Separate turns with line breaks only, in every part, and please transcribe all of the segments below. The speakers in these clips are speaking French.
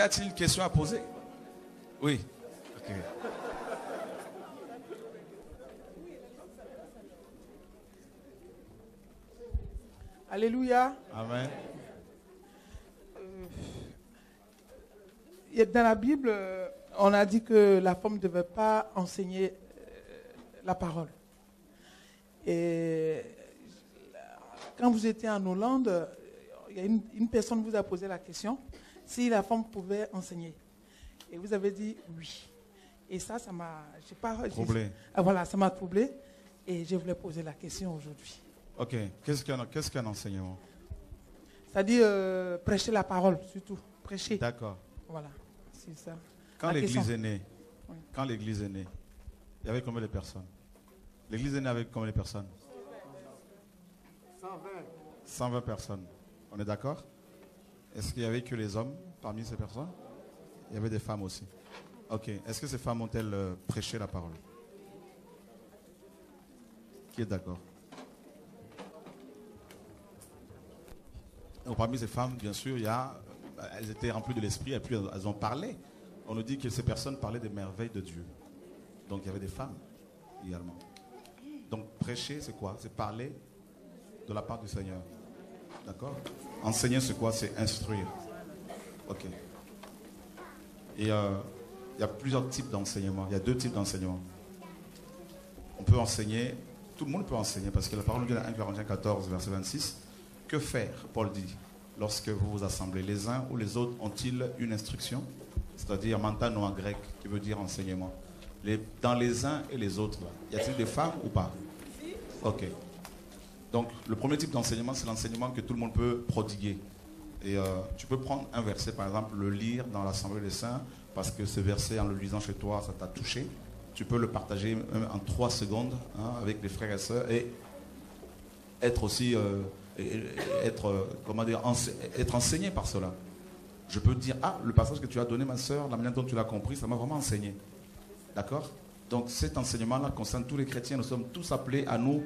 Quelqu'un a-t-il une question à poser? Oui. Ok.
Alléluia.
Amen.
Dans la Bible, on a dit que la femme ne devait pas enseigner la parole. Et quand vous étiez en Hollande, il y a une personne vous a posé la question si la femme pouvait enseigner. Et vous avez dit oui. Et ça m'a...
Troublé.
Voilà, ça m'a troublé. Et je voulais poser la question aujourd'hui.
Ok. Qu'est-ce qu'un enseignement?
C'est-à-dire prêcher la parole, surtout. Prêcher.
D'accord.
Voilà, c'est ça.
Quand l'Église est née, il y avait combien de personnes? L'Église est née avec combien de personnes?
120.
120 personnes. On est d'accord? Est-ce qu'il y avait que les hommes parmi ces personnes? Il y avait des femmes aussi. Ok. Est-ce que ces femmes ont-elles prêché la parole? Qui est d'accord? Donc, parmi ces femmes, bien sûr, elles étaient remplies de l'esprit et puis elles ont parlé. On nous dit que ces personnes parlaient des merveilles de Dieu. Donc il y avait des femmes également. Donc prêcher, c'est quoi? C'est parler de la part du Seigneur. D'accord? Enseigner, c'est quoi? C'est instruire. Ok. Et il y a plusieurs types d'enseignement. Il y a deux types d'enseignement. On peut enseigner, tout le monde peut enseigner, parce que la parole nous dit dans 1 Corinthiens 14, verset 26, que faire, Paul dit, lorsque vous vous assemblez? Les uns ou les autres ont-ils une instruction? C'est-à-dire mantano en grec, qui veut dire enseignement. Dans les uns et les autres, y a-t-il des femmes ou pas? Ok. Donc, le premier type d'enseignement, c'est l'enseignement que tout le monde peut prodiguer. Et tu peux prendre un verset, par exemple, le lire dans l'Assemblée des Saints, parce que ce verset, en le lisant chez toi, ça t'a touché. Tu peux le partager même en 3 secondes avec les frères et sœurs et être aussi, être enseigné par cela. Je peux dire, le passage que tu as donné, ma sœur, la manière dont tu l'as compris, ça m'a vraiment enseigné. D'accord? Donc cet enseignement-là concerne tous les chrétiens. Nous sommes tous appelés à nous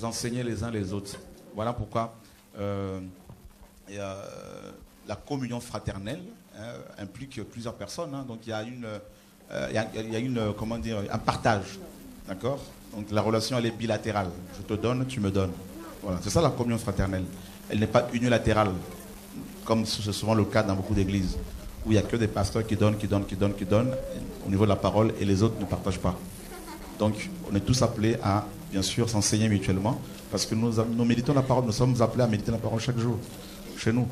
enseigner les uns les autres. Voilà pourquoi la communion fraternelle implique plusieurs personnes. Donc il y a un partage. D'accord? Donc la relation, elle est bilatérale. Je te donne, tu me donnes. Voilà, c'est ça la communion fraternelle. Elle n'est pas unilatérale, comme c'est souvent le cas dans beaucoup d'églises, où il n'y a que des pasteurs qui donnent au niveau de la parole et les autres ne partagent pas. Donc, on est tous appelés à, bien sûr, s'enseigner mutuellement, parce que nous méditons la parole, nous sommes appelés à méditer la parole chaque jour, chez nous.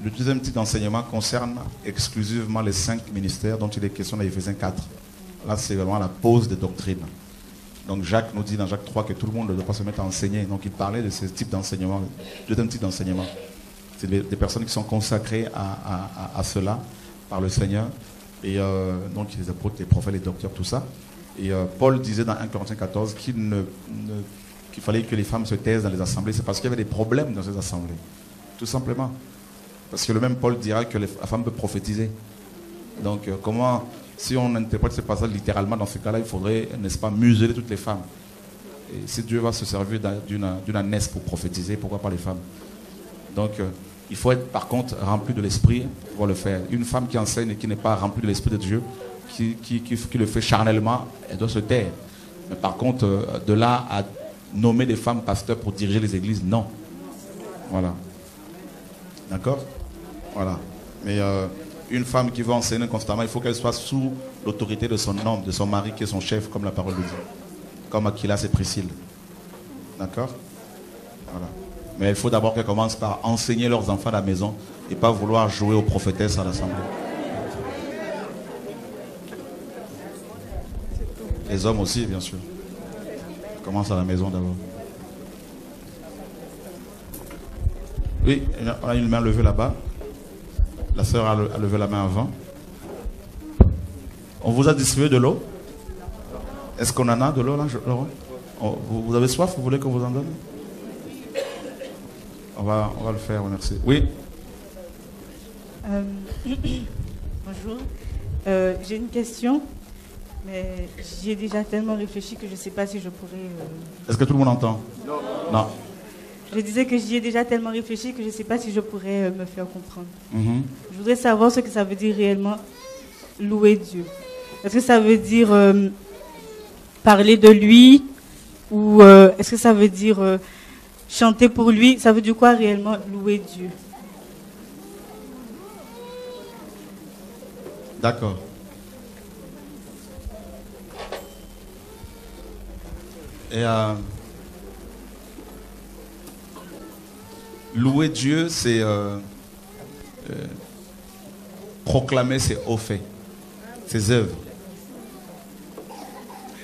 Le deuxième type d'enseignement concerne exclusivement les 5 ministères dont il est question dans Éphésiens 4. Là, c'est vraiment la pose des doctrines. Donc Jacques nous dit dans Jacques 3 que tout le monde ne doit pas se mettre à enseigner. Donc il parlait de ce type d'enseignement, deuxième type d'enseignement. C'est des personnes qui sont consacrées à cela par le Seigneur. Et donc les apôtres, les prophètes, les docteurs, tout ça. Et Paul disait dans 1 Corinthiens 14 qu'il fallait que les femmes se taisent dans les assemblées. C'est parce qu'il y avait des problèmes dans ces assemblées. Tout simplement. Parce que le même Paul dira que la femme peut prophétiser. Donc comment... Si on interprète ce passage littéralement, dans ce cas-là, il faudrait, n'est-ce pas, museler toutes les femmes. Et si Dieu va se servir d'une ânesse pour prophétiser, pourquoi pas les femmes? Donc, il faut être, par contre, rempli de l'esprit pour pouvoir le faire. Une femme qui enseigne et qui n'est pas remplie de l'esprit de Dieu, qui le fait charnellement, elle doit se taire. Mais par contre, de là à nommer des femmes pasteurs pour diriger les églises, non. Voilà. D'accord? Voilà. Mais... une femme qui veut enseigner constamment, il faut qu'elle soit sous l'autorité de son homme, de son mari qui est son chef, comme la parole le dit. Comme Aquilas et Priscille. D'accord? Voilà. Mais il faut d'abord qu'elles commencent par enseigner leurs enfants à la maison et pas vouloir jouer aux prophétesses à l'assemblée. Les hommes aussi, bien sûr. Commence à la maison d'abord. Oui, on a une main levée là-bas. La sœur a levé la main avant. On vous a distribué de l'eau? Est-ce qu'on en a de l'eau là, Laurent? Vous avez soif? Vous voulez qu'on vous en donne? On va le faire, merci. Oui.
Bonjour. J'ai une question, mais j'ai déjà tellement réfléchi que je ne sais pas si je pourrais...
Est-ce que tout le monde entend? Non.
Je disais que j'y ai déjà tellement réfléchi que je ne sais pas si je pourrais me faire comprendre. Je voudrais savoir ce que ça veut dire réellement louer Dieu. Est-ce que ça veut dire parler de lui ou est-ce que ça veut dire chanter pour lui? Ça veut dire quoi réellement louer Dieu?
D'accord. Et louer Dieu, c'est proclamer ses hauts faits, ses œuvres.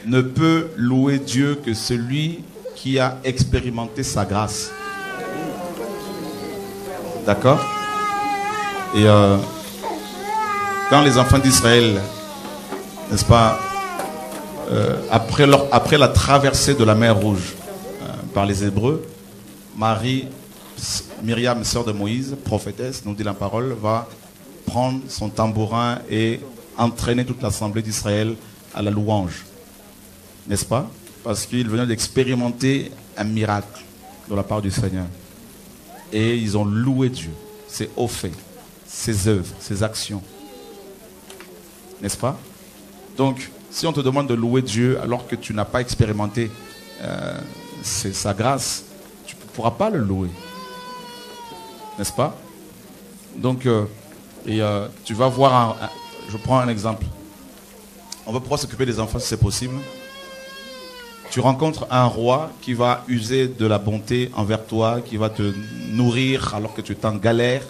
Ne peut louer Dieu que celui qui a expérimenté sa grâce. D'accord? Et quand les enfants d'Israël, n'est-ce pas, après la traversée de la mer Rouge par les Hébreux, Myriam, sœur de Moïse, prophétesse, nous dit la parole, va prendre son tambourin et entraîner toute l'assemblée d'Israël à la louange. N'est-ce pas? Parce qu'ils venaient d'expérimenter un miracle de la part du Seigneur. Et ils ont loué Dieu, ses hauts faits, ses œuvres, ses actions. N'est-ce pas? Donc, si on te demande de louer Dieu alors que tu n'as pas expérimenté sa grâce, tu ne pourras pas le louer. N'est-ce pas? Donc, tu vas voir, je prends un exemple. On va pouvoir s'occuper des enfants si c'est possible. Tu rencontres un roi qui va user de la bonté envers toi, qui va te nourrir alors que tu es en galère,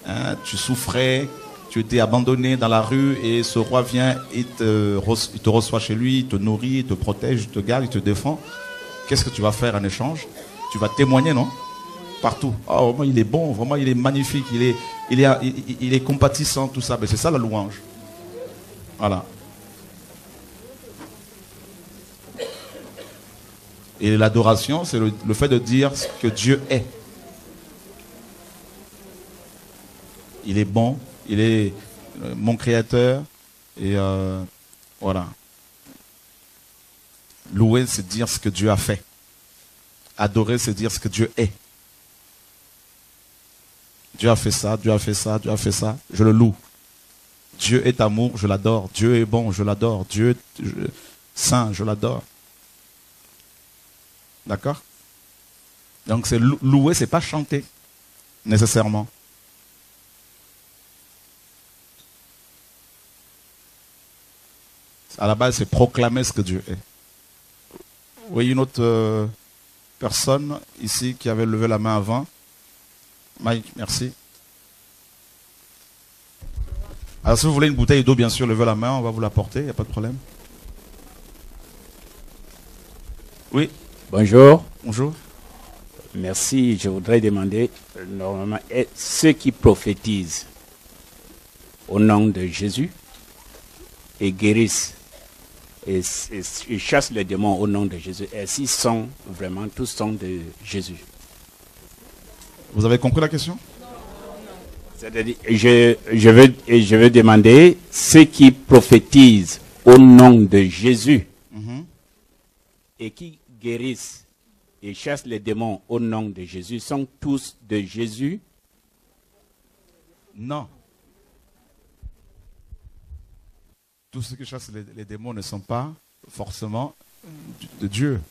hein, tu souffrais, tu étais abandonné dans la rue et ce roi vient, il te reçoit chez lui, il te nourrit, il te protège, il te garde, il te défend. Qu'est-ce que tu vas faire en échange? Tu vas témoigner, non? Partout. Oh, vraiment, il est bon, vraiment, il est magnifique, il est compatissant, tout ça. Mais c'est ça la louange. Voilà. Et l'adoration, c'est le fait de dire ce que Dieu est. Il est bon, il est mon créateur. Et voilà. Louer, c'est dire ce que Dieu a fait. Adorer, c'est dire ce que Dieu est. Dieu a fait ça, Dieu a fait ça, Dieu a fait ça. Je le loue. Dieu est amour, je l'adore. Dieu est bon, je l'adore. Dieu est saint, je l'adore. D'accord? Donc c'est louer, c'est pas chanter, nécessairement. À la base, c'est proclamer ce que Dieu est. Oui, une autre personne ici qui avait levé la main avant. Mike, merci. Alors si vous voulez une bouteille d'eau, bien sûr, levez la main, on va vous l'apporter, il n'y a pas de problème. Oui.
Bonjour.
Bonjour.
Merci. Je voudrais demander, normalement, ceux qui prophétisent au nom de Jésus et guérissent et chassent les démons au nom de Jésus, est-ce qu'ils sont vraiment tous sont de Jésus?
Vous avez compris la question?
C'est-à-dire, je veux demander, ceux qui prophétisent au nom de Jésus et qui guérissent et chassent les démons au nom de Jésus sont tous de Jésus?
Non. Tous ceux qui chassent les démons ne sont pas forcément de Dieu.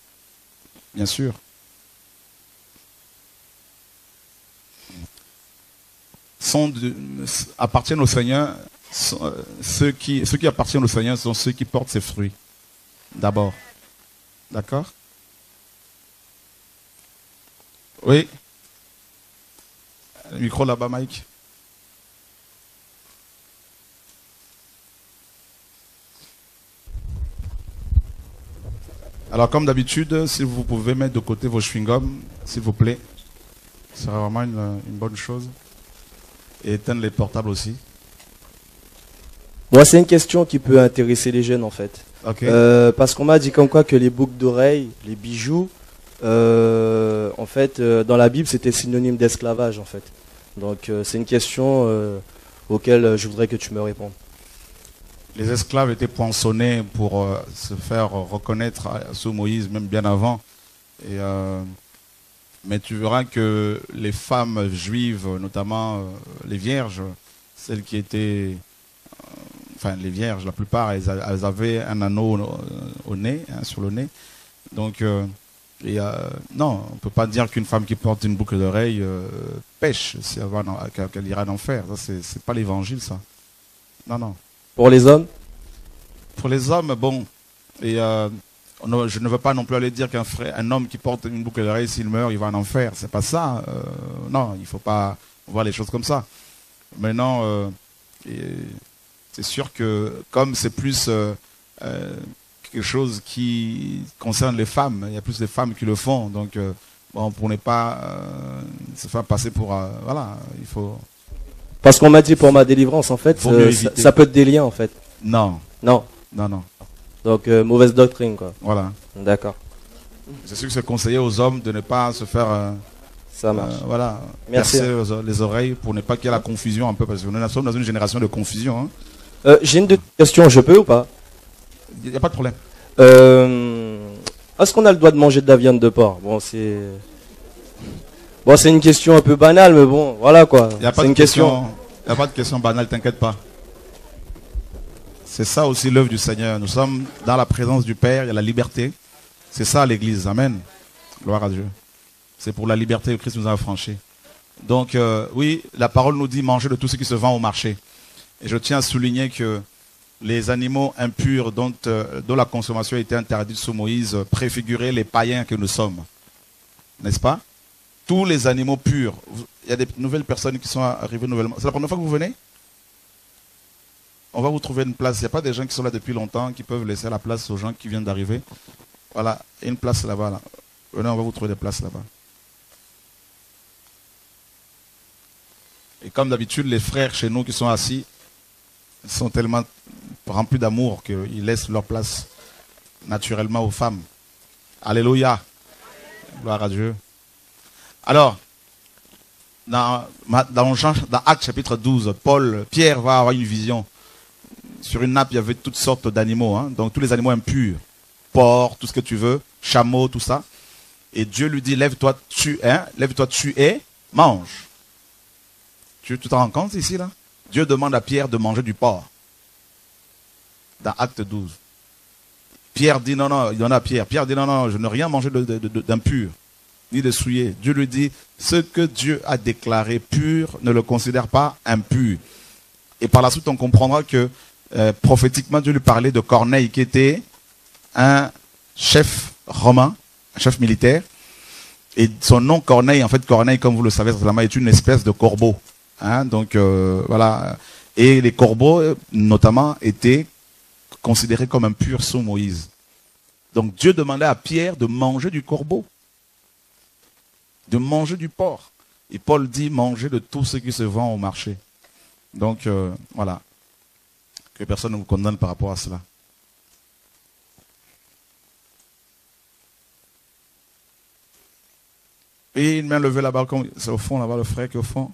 Bien sûr. Appartiennent au Seigneur. Ceux qui appartiennent au Seigneur sont ceux qui portent ses fruits. D'abord. D'accord? Oui. Le micro là-bas, Mike. Alors, comme d'habitude, si vous pouvez mettre de côté vos chewing-gums, s'il vous plaît, ce serait vraiment une bonne chose. Et éteindre les portables aussi.
Moi, c'est une question qui peut intéresser les jeunes, en fait.
Okay.
Parce qu'on m'a dit comme quoi que les boucles d'oreilles, les bijoux, en fait, dans la Bible, c'était synonyme d'esclavage, en fait. Donc, c'est une question auquel je voudrais que tu me répondes.
Les esclaves étaient poinçonnés pour se faire reconnaître sous Moïse, même bien avant. Et Mais tu verras que les femmes juives, notamment les vierges, celles qui étaient, enfin les vierges, la plupart, elles avaient un anneau au nez, hein, sur le nez. Donc, non, on ne peut pas dire qu'une femme qui porte une boucle d'oreille pêche, qu'elle ira en enfer. Ça, c'est pas l'évangile, ça. Non, non.
Pour les hommes?
Pour les hommes, bon, et je ne veux pas non plus aller dire qu'un homme qui porte une boucle d'oreille, s'il meurt, il va en enfer. C'est pas ça. Non, il ne faut pas voir les choses comme ça. Maintenant, c'est sûr que comme c'est plus quelque chose qui concerne les femmes, il y a plus de femmes qui le font. Donc, bon, pour ne pas se faire passer pour... voilà, il faut...
Parce qu'on m'a dit pour ma délivrance, en fait, ça peut être des liens, en fait.
Non.
Non.
Non, non.
Donc, mauvaise doctrine, quoi.
Voilà.
D'accord.
C'est sûr que c'est conseillé aux hommes de ne pas se faire...
ça marche.
Voilà.
Merci.
Percer les oreilles pour ne pas qu'il y ait la confusion un peu, parce que nous sommes dans une génération de confusion. Hein.
J'ai une question, je peux ou pas?
Il n'y a pas de problème.
Est-ce qu'on a le droit de manger de la viande de porc? Bon, c'est une question un peu banale, mais bon, voilà quoi. C'est une question.
Il n'y a pas de question banale, t'inquiète pas. C'est ça aussi l'œuvre du Seigneur. Nous sommes dans la présence du Père, il y a la liberté. C'est ça l'Église, amen. Gloire à Dieu. C'est pour la liberté que Christ nous a affranchis. Donc, oui, la parole nous dit manger de tout ce qui se vend au marché. Et je tiens à souligner que les animaux impurs dont la consommation a été interdite sous Moïse préfiguraient les païens que nous sommes. N'est-ce pas? Tous les animaux purs. Il y a des nouvelles personnes qui sont arrivées nouvellement. C'est la première fois que vous venez? On va vous trouver une place. Il n'y a pas des gens qui sont là depuis longtemps qui peuvent laisser la place aux gens qui viennent d'arriver. Voilà, il y a une place là-bas. Là. Venez, on va vous trouver des places là-bas. Et comme d'habitude, les frères chez nous qui sont assis sont tellement remplis d'amour qu'ils laissent leur place naturellement aux femmes. Alléluia. Gloire à Dieu. Alors, dans Actes chapitre 12, Pierre va avoir une vision. Sur une nappe, il y avait toutes sortes d'animaux. Hein, donc tous les animaux impurs. Porc, tout ce que tu veux, chameau, tout ça. Et Dieu lui dit, lève-toi, tu es, mange. Tu t'en rends compte ici, là? Dieu demande à Pierre de manger du porc. Dans Acte 12. Pierre dit, non, il y en a Pierre. Pierre dit, non, je n'ai rien mangé d'impur, ni de souillé. Dieu lui dit, ce que Dieu a déclaré pur, ne le considère pas impur. Et par la suite, on comprendra que prophétiquement, Dieu lui parlait de Corneille, qui était un chef romain, un chef militaire. Et son nom Corneille, en fait, Corneille, comme vous le savez, est une espèce de corbeau. Hein, donc, voilà. Et les corbeaux, notamment, étaient considérés comme impurs sous Moïse. Donc, Dieu demandait à Pierre de manger du corbeau, de manger du porc. Et Paul dit, manger de tout ce qui se vend au marché. Donc, voilà. Que personne ne vous condamne par rapport à cela. Et une main levée là-bas, c'est au fond, là-bas, le frère qui est au fond.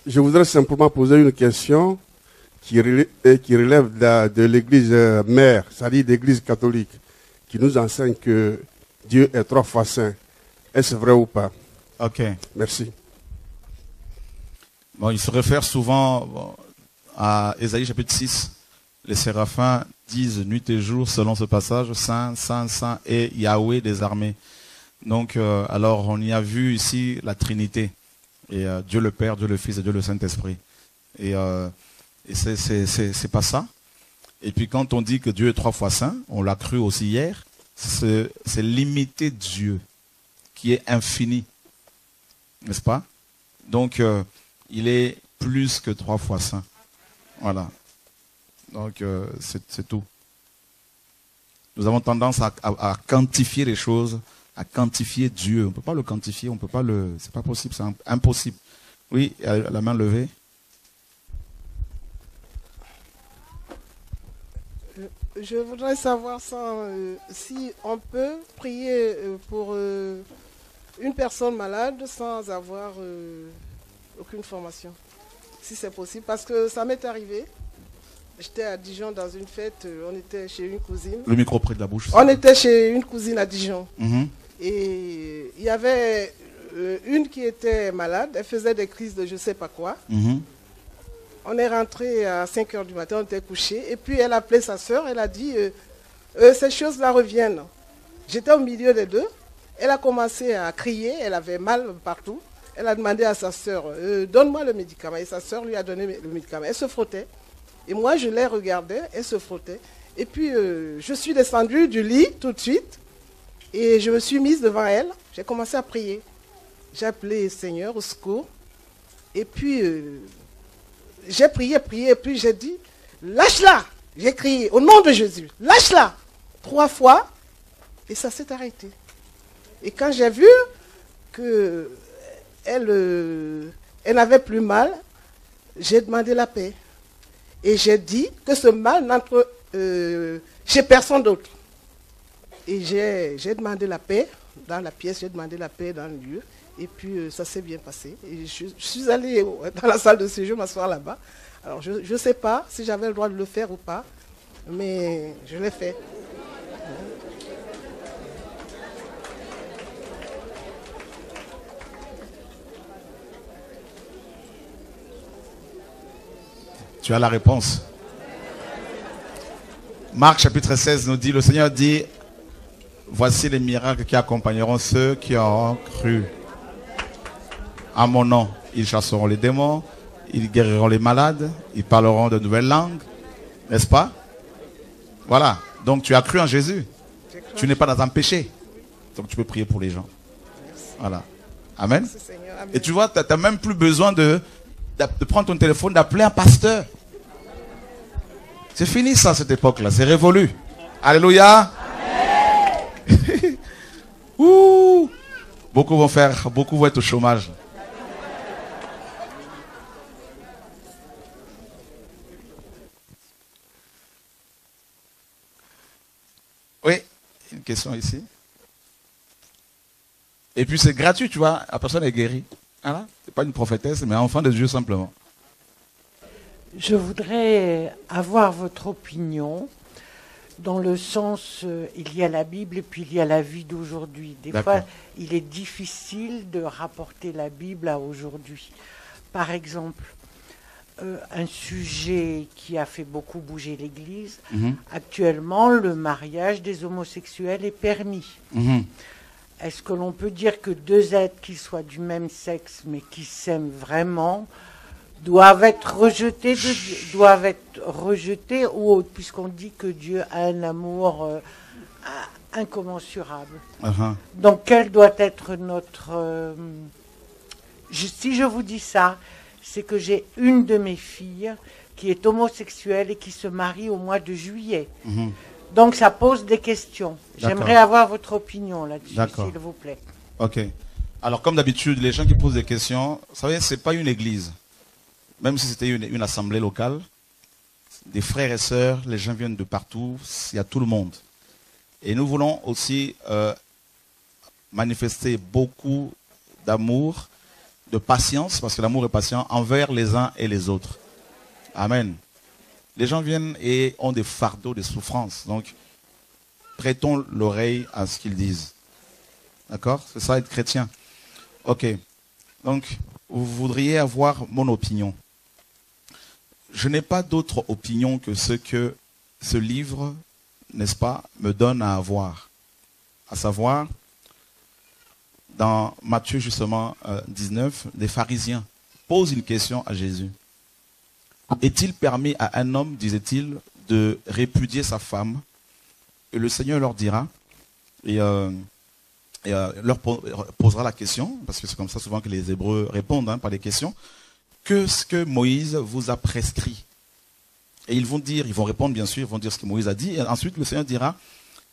Je voudrais simplement poser une question qui relève de l'église mère, c'est-à-dire l'église catholique, qui nous enseigne que Dieu est 3 fois saint. Est-ce vrai ou pas?
Ok.
Merci.
Bon, il se réfère souvent à Ésaïe chapitre 6. Les séraphins disent nuit et jour, selon ce passage, Saint, Saint, Saint et Yahweh des armées. Donc, alors on y a vu ici la Trinité. Et Dieu le Père, Dieu le Fils et Dieu le Saint-Esprit. Et c'est pas ça. Et puis quand on dit que Dieu est 3 fois saint, on l'a cru aussi hier, c'est limiter Dieu, qui est infini. N'est-ce pas? Donc, il est plus que 3 fois saint. Voilà. Donc, c'est tout. Nous avons tendance à quantifier les choses, à quantifier Dieu. On ne peut pas le quantifier, on peut pas le... C'est pas possible, c'est impossible. Oui, la main levée.
Je voudrais savoir si on peut prier pour une personne malade sans avoir aucune formation. Si c'est possible, parce que ça m'est arrivé. J'étais à Dijon dans une fête, on était chez une cousine.
Le micro près de la bouche.
On était chez une cousine à Dijon.
Mhm.
Et il y avait une qui était malade, elle faisait des crises de je ne sais pas quoi.
Mhm.
On est rentré à 5 h du matin, on était couché. Et puis elle a appelé sa soeur, elle a dit ces choses-là reviennent. J'étais au milieu des deux. Elle a commencé à crier, elle avait mal partout. Elle a demandé à sa soeur, donne-moi le médicament. Et sa soeur lui a donné le médicament. Elle se frottait. Et moi, je les regardais, elle se frottait. Et puis, je suis descendue du lit tout de suite. Et je me suis mise devant elle. J'ai commencé à prier. J'ai appelé Seigneur au secours. Et puis, j'ai prié. Et puis, j'ai dit, lâche-la. J'ai crié, au nom de Jésus, lâche-la. 3 fois. Et ça s'est arrêté. Et quand j'ai vu que elle n'avait plus mal, j'ai demandé la paix. Et j'ai dit que ce mal n'entre chez personne d'autre. Et j'ai demandé la paix dans la pièce, j'ai demandé la paix dans le lieu. Et puis ça s'est bien passé. Et je suis allée dans la salle de séjour m'asseoir là-bas. Alors je ne sais pas si j'avais le droit de le faire ou pas, mais je l'ai fait.
Tu as la réponse. Marc chapitre 16 nous dit, le Seigneur dit, voici les miracles qui accompagneront ceux qui auront cru. À mon nom, ils chasseront les démons, ils guériront les malades, ils parleront de nouvelles langues. N'est-ce pas? Voilà. Donc tu as cru en Jésus. Tu n'es pas dans un péché. Donc tu peux prier pour les gens. Voilà. Amen. Et tu vois, tu n'as même plus besoin de prendre ton téléphone, d'appeler un pasteur. C'est fini ça, cette époque-là. C'est révolu. Alléluia. Ouh. Beaucoup vont être au chômage. Oui, une question ici. Et puis c'est gratuit, tu vois. La personne est guérie. Voilà. C'est pas une prophétesse, mais un enfant de Dieu simplement.
Je voudrais avoir votre opinion dans le sens, il y a la Bible et puis il y a la vie d'aujourd'hui. Des fois, il est difficile de rapporter la Bible à aujourd'hui. Par exemple, un sujet qui a fait beaucoup bouger l'Église, actuellement, le mariage des homosexuels est permis. Est-ce que l'on peut dire que 2 êtres qui soient du même sexe mais qui s'aiment vraiment doivent être rejetés ou autres, puisqu'on dit que Dieu a un amour incommensurable. Donc quel doit être notre... si je vous dis ça, c'est que j'ai une de mes filles qui est homosexuelle et qui se marie au mois de juillet. Donc ça pose des questions. J'aimerais avoir votre opinion là-dessus, s'il vous plaît.
Ok. Alors comme d'habitude, les gens qui posent des questions, vous savez, ce n'est pas une église. Même si c'était une assemblée locale, des frères et sœurs, les gens viennent de partout, il y a tout le monde. Et nous voulons aussi manifester beaucoup d'amour, de patience, parce que l'amour est patient, envers les uns et les autres. Amen. Les gens viennent et ont des fardeaux, des souffrances. Donc, prêtons l'oreille à ce qu'ils disent. D'accord? C'est ça être chrétien. Ok. Donc, vous voudriez avoir mon opinion. Je n'ai pas d'autre opinion que ce que ce livre, n'est-ce pas, me donne à avoir. À savoir, dans Matthieu justement 19, des pharisiens posent une question à Jésus. Est-il permis à un homme, disait-il, de répudier sa femme? Et le Seigneur leur dira, et leur posera la question, parce que c'est comme ça souvent que les Hébreux répondent par des questions, que ce que Moïse vous a prescrit. Et ils vont répondre bien sûr, ils vont dire ce que Moïse a dit, et ensuite le Seigneur dira,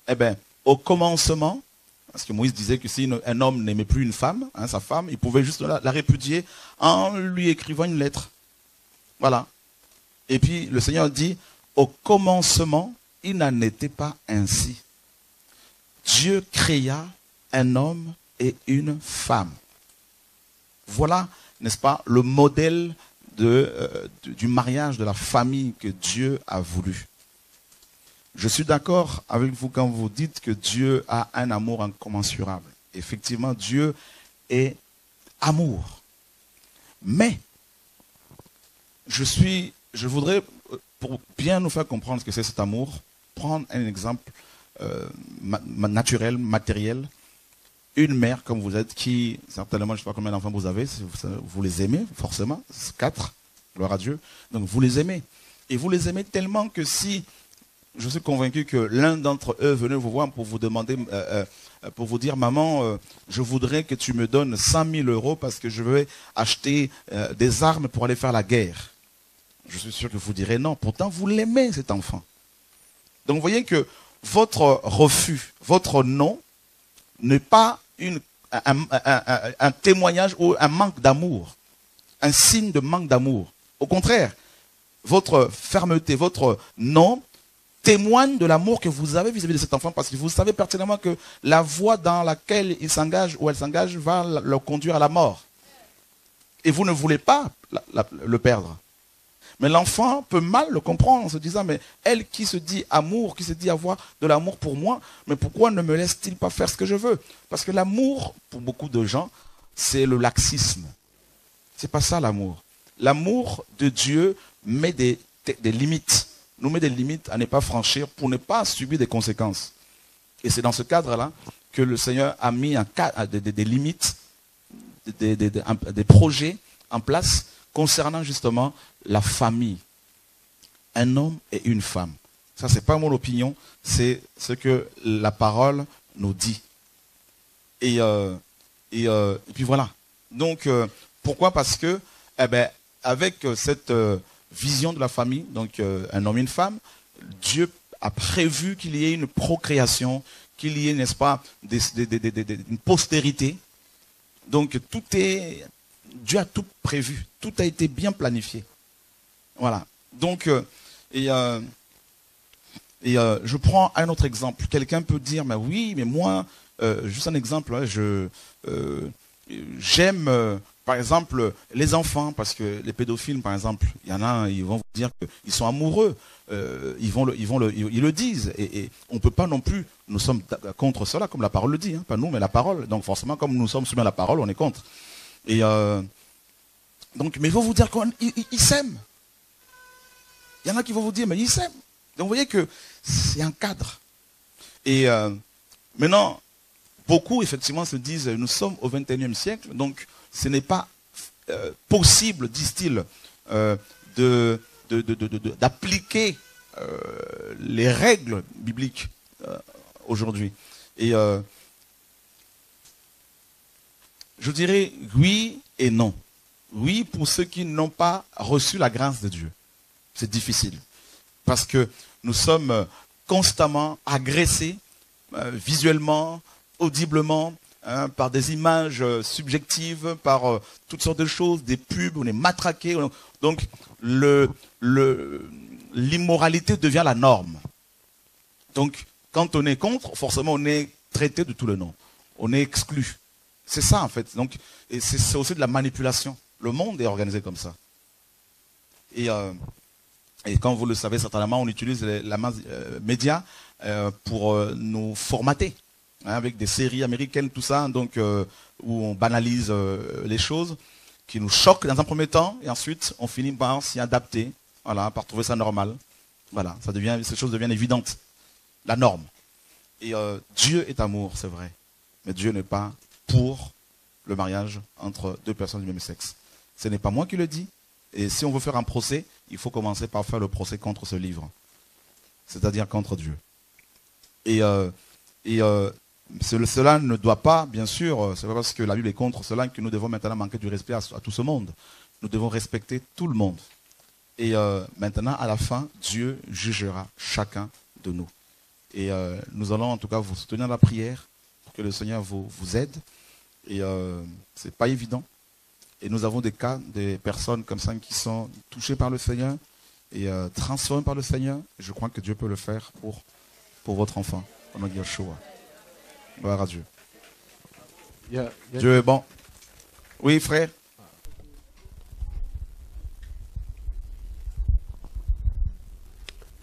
eh bien, au commencement, parce que Moïse disait que si un homme n'aimait plus une femme, sa femme, il pouvait juste la répudier en lui écrivant une lettre. Voilà. Et puis le Seigneur dit, au commencement, il n'en était pas ainsi. Dieu créa un homme et une femme. Voilà, n'est-ce pas, le modèle du mariage, de la famille que Dieu a voulu. Je suis d'accord avec vous quand vous dites que Dieu a un amour incommensurable. Effectivement, Dieu est amour. Mais, je voudrais, pour bien nous faire comprendre ce que c'est cet amour, prendre un exemple naturel, matériel. Une mère comme vous êtes, qui, certainement, je ne sais pas combien d'enfants vous avez, vous les aimez, forcément, 4, gloire à Dieu. Donc vous les aimez. Et vous les aimez tellement que si, je suis convaincu que l'un d'entre eux venait vous voir pour vous demander, pour vous dire, maman, je voudrais que tu me donnes 100 000 euros parce que je veux acheter des armes pour aller faire la guerre. Je suis sûr que vous direz non. Pourtant, vous l'aimez, cet enfant. Donc vous voyez que votre refus, votre non, n'est pas un témoignage ou un manque d'amour, un signe de manque d'amour. Au contraire, votre fermeté, votre non témoigne de l'amour que vous avez vis-à-vis de cet enfant, parce que vous savez pertinemment que la voie dans laquelle il s'engage ou elle s'engage va le conduire à la mort. Et vous ne voulez pas le perdre. Mais l'enfant peut mal le comprendre en se disant, mais elle qui se dit amour, qui se dit avoir de l'amour pour moi, mais pourquoi ne me laisse-t-il pas faire ce que je veux? Parce que l'amour, pour beaucoup de gens, c'est le laxisme. C'est pas ça l'amour. L'amour de Dieu met des limites, nous met des limites à ne pas franchir pour ne pas subir des conséquences. Et c'est dans ce cadre-là que le Seigneur a mis des limites, des projets en place concernant justement la famille. Un homme et une femme. Ça, c'est pas mon opinion, c'est ce que la parole nous dit. Et puis voilà. Donc, pourquoi? Parce que, avec cette vision de la famille, donc un homme et une femme, Dieu a prévu qu'il y ait une procréation, qu'il y ait, n'est-ce pas, une postérité. Donc, Dieu a tout prévu, tout a été bien planifié. Voilà. Donc, je prends un autre exemple. Quelqu'un peut dire, mais oui, mais moi, juste un exemple, hein, j'aime, par exemple, les enfants, parce que les pédophiles, par exemple, il y en a, ils vont vous dire qu'ils sont amoureux, ils le disent, et on ne peut pas non plus, nous sommes contre cela, comme la parole le dit, hein, pas nous, mais la parole. Donc forcément, comme nous sommes soumis à la parole, on est contre. Et donc, mais il faut vous dire qu'ils s'aiment. Il y en a qui vont vous dire, mais ils s'aiment. Donc vous voyez que c'est un cadre. Et maintenant, beaucoup effectivement se disent, nous sommes au XXIe siècle, donc ce n'est pas possible, disent-ils, d'appliquer les règles bibliques aujourd'hui. Et je dirais oui et non. Oui pour ceux qui n'ont pas reçu la grâce de Dieu. C'est difficile. Parce que nous sommes constamment agressés visuellement, audiblement, hein, par des images subjectives, par toutes sortes de choses, des pubs, on est matraqués. Donc l'immoralité devient la norme. Donc quand on est contre, forcément on est traité de tout le nom. On est exclu. C'est ça en fait. Donc, et c'est aussi de la manipulation. Le monde est organisé comme ça. Et comme vous le savez certainement, on utilise la masse médias pour nous formater. Hein, avec des séries américaines, tout ça, donc où on banalise les choses, qui nous choquent dans un premier temps, et ensuite on finit par s'y adapter, voilà, par trouver ça normal. Voilà, ces choses deviennent évidentes. La norme. Et Dieu est amour, c'est vrai. Mais Dieu n'est pas pour le mariage entre deux personnes du même sexe. Ce n'est pas moi qui le dis. Et si on veut faire un procès, il faut commencer par faire le procès contre ce livre. C'est-à-dire contre Dieu. Et cela ne doit pas, bien sûr, c'est pas parce que la Bible est contre cela que nous devons maintenant manquer du respect à tout ce monde. Nous devons respecter tout le monde. Et maintenant, à la fin, Dieu jugera chacun de nous. Et nous allons en tout cas vous soutenir dans la prière pour que le Seigneur vous aide. Et c'est pas évident. Et nous avons des cas, des personnes comme ça qui sont touchées par le Seigneur et transformées par le Seigneur. Je crois que Dieu peut le faire pour votre enfant. Au nom de Yeshua. Gloire à Dieu. Dieu est bon. Oui, frère.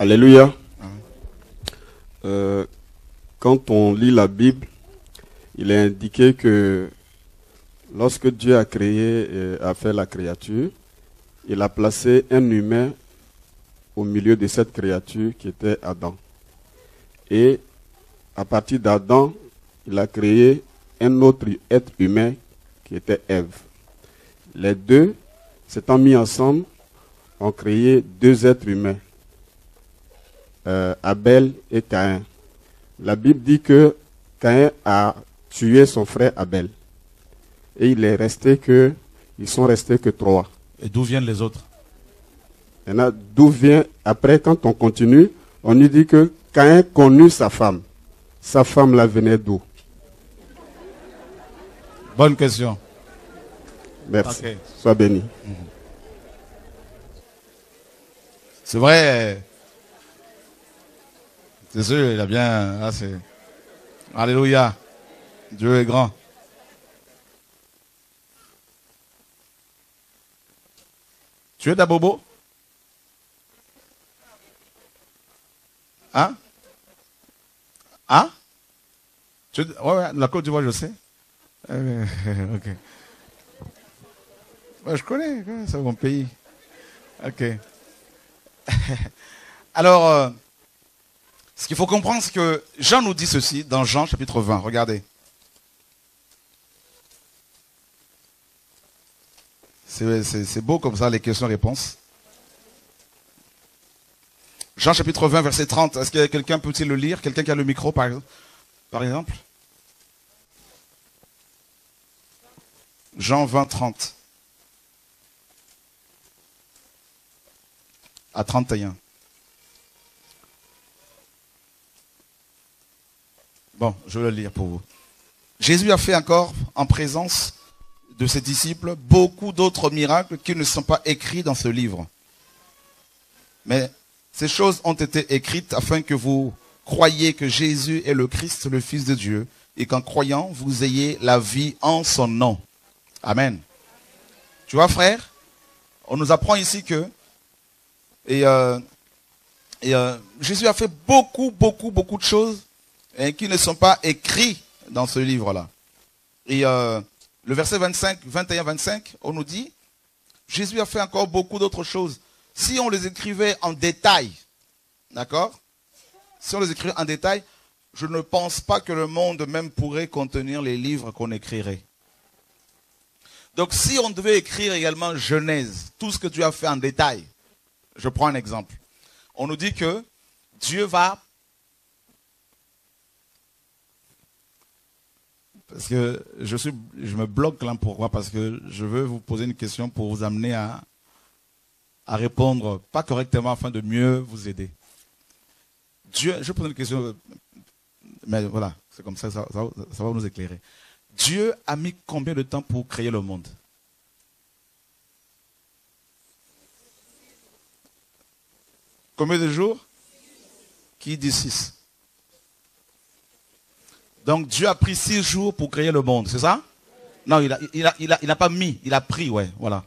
Alléluia. Quand on lit la Bible, il est indiqué que lorsque Dieu a créé et a fait la créature, il a placé un humain au milieu de cette créature qui était Adam. Et à partir d'Adam, il a créé un autre être humain qui était Ève. Les deux, s'étant mis ensemble, ont créé deux êtres humains, Abel et Caïn. La Bible dit que Caïn a tué son frère Abel. Et ils sont restés que 3.
Et d'où viennent les autres?
Maintenant, d'où vient, après, quand on continue, on nous dit que Caïn connut sa femme. Sa femme la venait d'où?
Bonne question.
Merci.
Okay.
Sois béni.
C'est vrai. C'est sûr, il a bien. Ah, alléluia. Dieu est grand. Tu es d'Abobo? Hein? Hein? Ouais, la Côte d'Ivoire, je sais. Ok. Ouais, je connais, c'est mon pays. Ok. Alors, ce qu'il faut comprendre, c'est que Jean nous dit ceci dans Jean chapitre 20. Regardez. C'est beau comme ça, les questions-réponses. Jean chapitre 20, verset 30. Est-ce que quelqu'un peut-il le lire? Quelqu'un qui a le micro, par exemple? Jean 20, 30. À 31. Bon, je vais le lire pour vous. Jésus a fait encore, en présence de ses disciples, beaucoup d'autres miracles qui ne sont pas écrits dans ce livre. Mais ces choses ont été écrites afin que vous croyiez que Jésus est le Christ, le Fils de Dieu, et qu'en croyant, vous ayez la vie en son nom. Amen. Tu vois, frère, on nous apprend ici que Jésus a fait beaucoup de choses qui ne sont pas écrites dans ce livre-là. Et le verset 21-25, on nous dit, Jésus a fait encore beaucoup d'autres choses. Si on les écrivait en détail, d'accord? Si on les écrivait en détail, je ne pense pas que le monde même pourrait contenir les livres qu'on écrirait. Donc si on devait écrire également Genèse, tout ce que Dieu a fait en détail, je prends un exemple. On nous dit que Dieu va... Parce que je me bloque là, pourquoi? Parce que je veux vous poser une question pour vous amener à répondre pas correctement afin de mieux vous aider. Dieu, je pose une question, mais voilà, c'est comme ça, ça va nous éclairer. Dieu a mis combien de temps pour créer le monde? Combien de jours? Qui dit 6? Donc Dieu a pris 6 jours pour créer le monde, c'est ça? Non, il a pas mis, il a pris, ouais, voilà.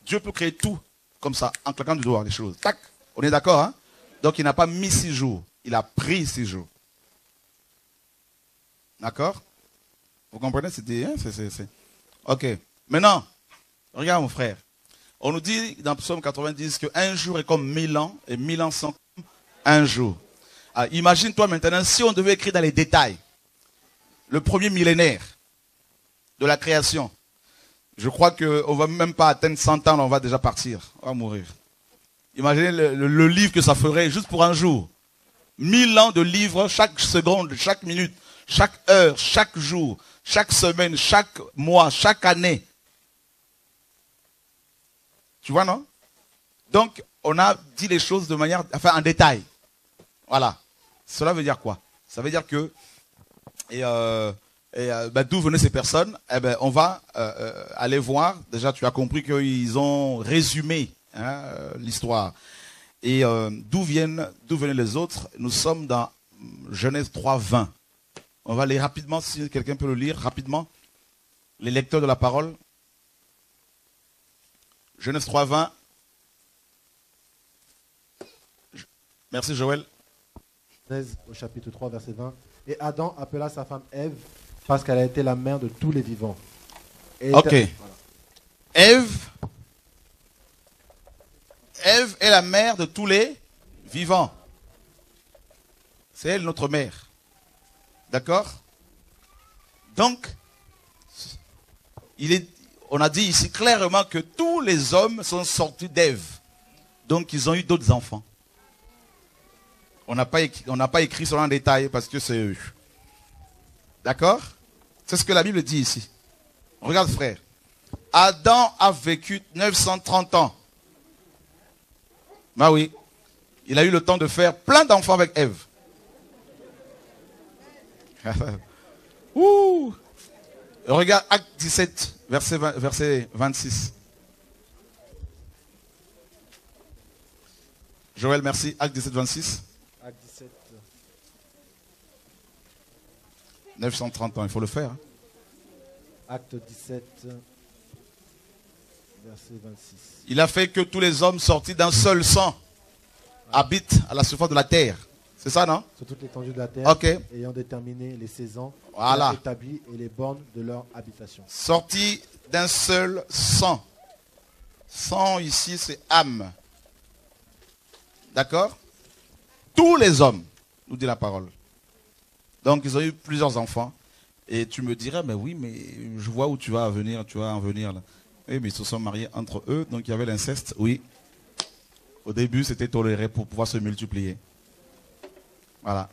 Dieu peut créer tout, comme ça, en claquant du doigt, les choses. Tac, on est d'accord, hein? Donc il n'a pas mis 6 jours, il a pris 6 jours. D'accord? Vous comprenez? Ok. Maintenant, regarde mon frère. On nous dit dans Psaume 90 qu'un jour est comme 1000 ans et 1000 ans sont comme un jour. Alors, imagine-toi maintenant, si on devait écrire dans les détails, le premier millénaire de la création, je crois qu'on ne va même pas atteindre 100 ans, on va déjà partir, on va mourir. Imaginez le livre que ça ferait juste pour un jour. 1000 ans de livres, chaque seconde, chaque minute, chaque heure, chaque jour, chaque semaine, chaque mois, chaque année. Tu vois, non? Donc, on a dit les choses de manière, enfin, en détail. Voilà. Cela veut dire quoi? Ça veut dire que, d'où venaient ces personnes? Eh ben, on va aller voir. Déjà, tu as compris qu'ils ont résumé l'histoire. Et d'où venaient les autres? Nous sommes dans Genèse 3, 20. On va aller rapidement, si quelqu'un peut le lire, rapidement. Les lecteurs de la parole. Genèse 3, 20. Merci Joël.
Au chapitre 3, verset 20. Et Adam appela sa femme Ève parce qu'elle a été la mère de tous les vivants. Et
Ok.
voilà.
Ève est la mère de tous les vivants. C'est elle notre mère. D'accord? Donc, on a dit ici clairement que tous les hommes sont sortis d'Ève. Donc, ils ont eu d'autres enfants. On n'a pas écrit cela en détail parce que c'est eux. D'accord? C'est ce que la Bible dit ici. Regarde frère. Adam a vécu 930 ans. Bah oui. Il a eu le temps de faire plein d'enfants avec Ève. Ouh. Regarde Acte 17, verset 26. Joël, merci. Acte 17, 26.
Acte 17.
930 ans, il faut le faire. Hein.
Acte 17, verset 26.
Il a fait que tous les hommes sortis d'un seul sang habitent à la surface de la terre. C'est ça, non?
Sur toute l'étendue de la terre,
Ok.
ayant déterminé les saisons,
Voilà.
établi et les bornes de leur habitation.
Sortis d'un seul sang. Sang ici, c'est âme. D'accord? Tous les hommes, nous dit la parole. Donc, ils ont eu plusieurs enfants. Et tu me dirais, mais oui, mais je vois où tu vas en venir là. Oui, mais ils se sont mariés entre eux, donc il y avait l'inceste, oui. Au début, c'était toléré pour pouvoir se multiplier. Voilà.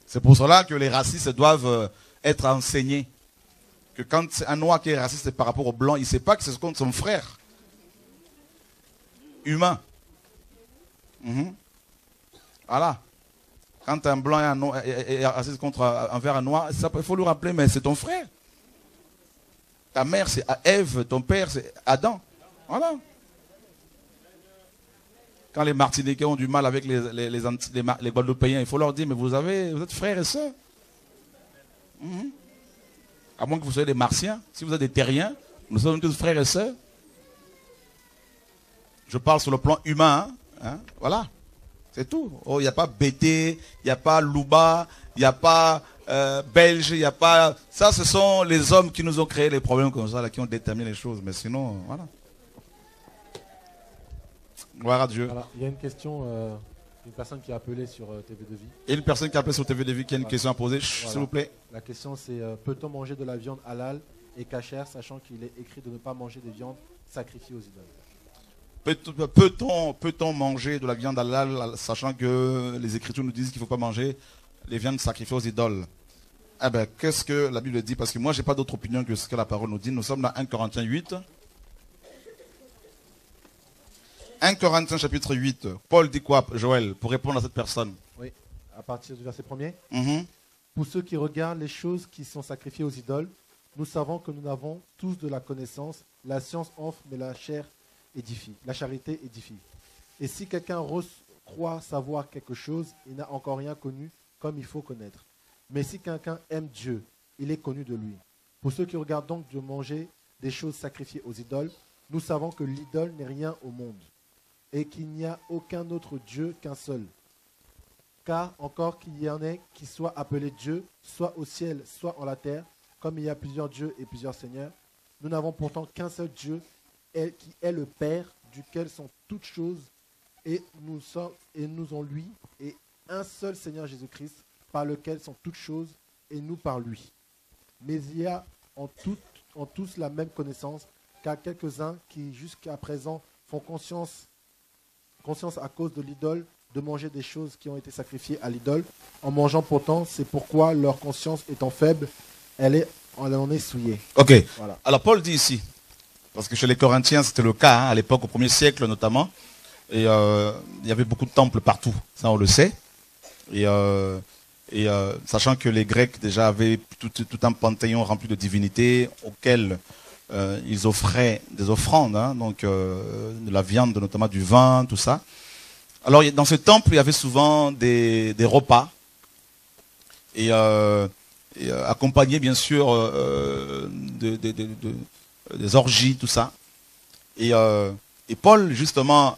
C'est pour cela que les racistes doivent être enseignés. Que quand c'est un noir qui est raciste par rapport au blanc, il ne sait pas que c'est contre son frère. Humain. Voilà. Quand un blanc est raciste envers un noir, il faut lui rappeler, mais c'est ton frère. Ta mère, c'est Ève, ton père, c'est Adam. Voilà. Quand les Martiniquais ont du mal avec les Guadeloupéens, il faut leur dire, mais vous êtes frères et sœurs. À moins que vous soyez des Martiens. Si vous êtes des Terriens, nous sommes tous frères et sœurs. Je parle sur le plan humain. Hein. Voilà. C'est tout. Oh, il n'y a pas Bété, il n'y a pas Louba, il n'y a pas Belge, il n'y a pas... Ça, ce sont les hommes qui nous ont créé les problèmes comme ça, là, qui ont déterminé les choses. Mais sinon, voilà. Gloire à Dieu.
Voilà. Il y a une question d'une personne qui a appelé sur TV de Vie.
Et une personne qui a appelé sur TV de Vie qui a une question à poser.
Voilà.
S'il vous plaît.
La question c'est, peut-on manger de la viande halal et cachère, sachant qu'il est écrit de ne pas manger de viande sacrifiée aux idoles?
Peut-on manger de la viande halal, sachant que les Écritures nous disent qu'il ne faut pas manger les viandes sacrifiées aux idoles? Eh bien, qu'est-ce que la Bible dit? Parce que moi, je n'ai pas d'autre opinion que ce que la parole nous dit. Nous sommes dans 1 Corinthiens 8. 1 Corinthiens chapitre 8. Paul dit quoi, Joël, pour répondre à cette personne?
Oui, à partir du verset 1er.
Pour ceux qui regardent les choses qui sont sacrifiées aux idoles, nous savons que nous avons tous de la connaissance. La science offre, mais la chair édifie. La charité édifie. Et si quelqu'un croit savoir quelque chose, il n'a encore rien connu comme il faut connaître. Mais si quelqu'un aime Dieu, il est connu de lui. Pour ceux qui regardent donc de manger des choses sacrifiées aux idoles, nous savons que l'idole n'est rien au monde et qu'il n'y a aucun autre Dieu qu'un seul. Car encore qu'il y en ait qui soient appelés Dieu, soit au ciel, soit en la terre, comme il y a plusieurs dieux et plusieurs seigneurs, nous n'avons pourtant qu'un seul Dieu, qui est le Père, duquel sont toutes choses, et nous en lui, et un seul Seigneur Jésus-Christ, par lequel sont toutes choses, et nous par lui. Mais il y a en tous la même connaissance, car quelques-uns qui jusqu'à présent font conscience à cause de l'idole, de manger des choses qui ont été sacrifiées à l'idole, en mangeant pourtant, c'est pourquoi leur conscience étant faible, elle en est souillée.
Ok.
Voilà.
Alors Paul dit ici, parce que chez les Corinthiens c'était le cas, hein, à l'époque au 1er siècle notamment, et il y avait beaucoup de temples partout, ça on le sait, et sachant que les Grecs déjà avaient tout un panthéon rempli de divinités auxquelles ils offraient des offrandes, hein, donc de la viande, notamment du vin, tout ça. Alors dans ce temple, il y avait souvent des repas, et accompagnés bien sûr des orgies, tout ça. Et Et Paul, justement,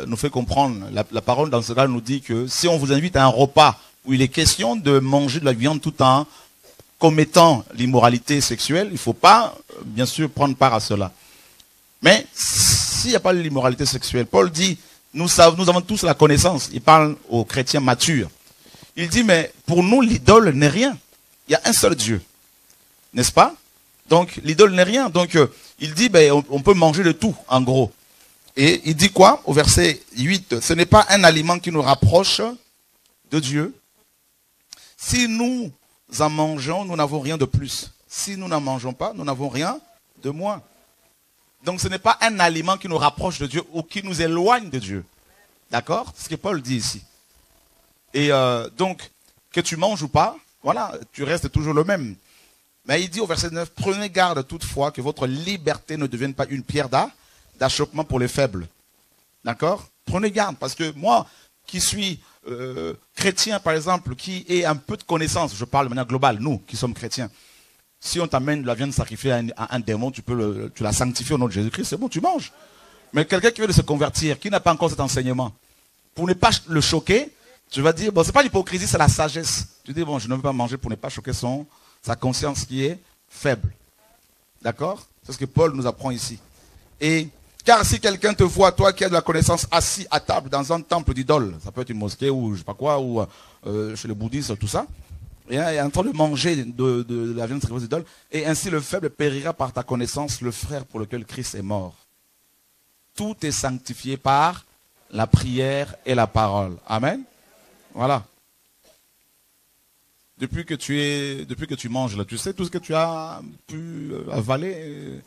nous fait comprendre, la parole dans cela nous dit que si on vous invite à un repas où il est question de manger de la viande tout en commettant l'immoralité sexuelle, il ne faut pas, bien sûr, prendre part à cela. Mais s'il n'y a pas l'immoralité sexuelle, Paul dit, nous avons tous la connaissance. Il parle aux chrétiens matures. Il dit, mais pour nous, l'idole n'est rien. Il y a un seul Dieu. N'est-ce pas? Donc, l'idole n'est rien. Donc, il dit, ben, on peut manger de tout, en gros. Et il dit quoi? Au verset 8, ce n'est pas un aliment qui nous rapproche de Dieu. Si nous en mangeons, nous n'avons rien de plus. Si nous n'en mangeons pas, nous n'avons rien de moins. Donc, ce n'est pas un aliment qui nous rapproche de Dieu ou qui nous éloigne de Dieu. D'accord? C'est ce que Paul dit ici. Et donc, que tu manges ou pas, voilà, tu restes toujours le même. Mais il dit au verset 9, prenez garde toutefois que votre liberté ne devienne pas une pierre d'achoppement pour les faibles. D'accord? Prenez garde, parce que moi, qui suis chrétien, par exemple, qui ai un peu de connaissance, je parle de manière globale, nous qui sommes chrétiens, si on t'amène de la viande sacrifiée à un démon, tu la sanctifies au nom de Jésus-Christ, c'est bon, tu manges. Mais quelqu'un qui veut se convertir, qui n'a pas encore cet enseignement, pour ne pas le choquer, tu vas dire, bon, c'est pas l'hypocrisie, c'est la sagesse. Tu dis, bon, je ne veux pas manger pour ne pas choquer sa conscience qui est faible. D'accord? C'est ce que Paul nous apprend ici. Et car si quelqu'un te voit, toi qui as de la connaissance, assis à table dans un temple d'idole, ça peut être une mosquée ou je sais pas quoi, ou chez les bouddhistes, tout ça, et en train de manger de la viande sacrifiée d'idole, et ainsi le faible périra par ta connaissance, le frère pour lequel Christ est mort. Tout est sanctifié par la prière et la parole. Amen. Voilà. Depuis que tu manges là, tu sais tout ce que tu as pu avaler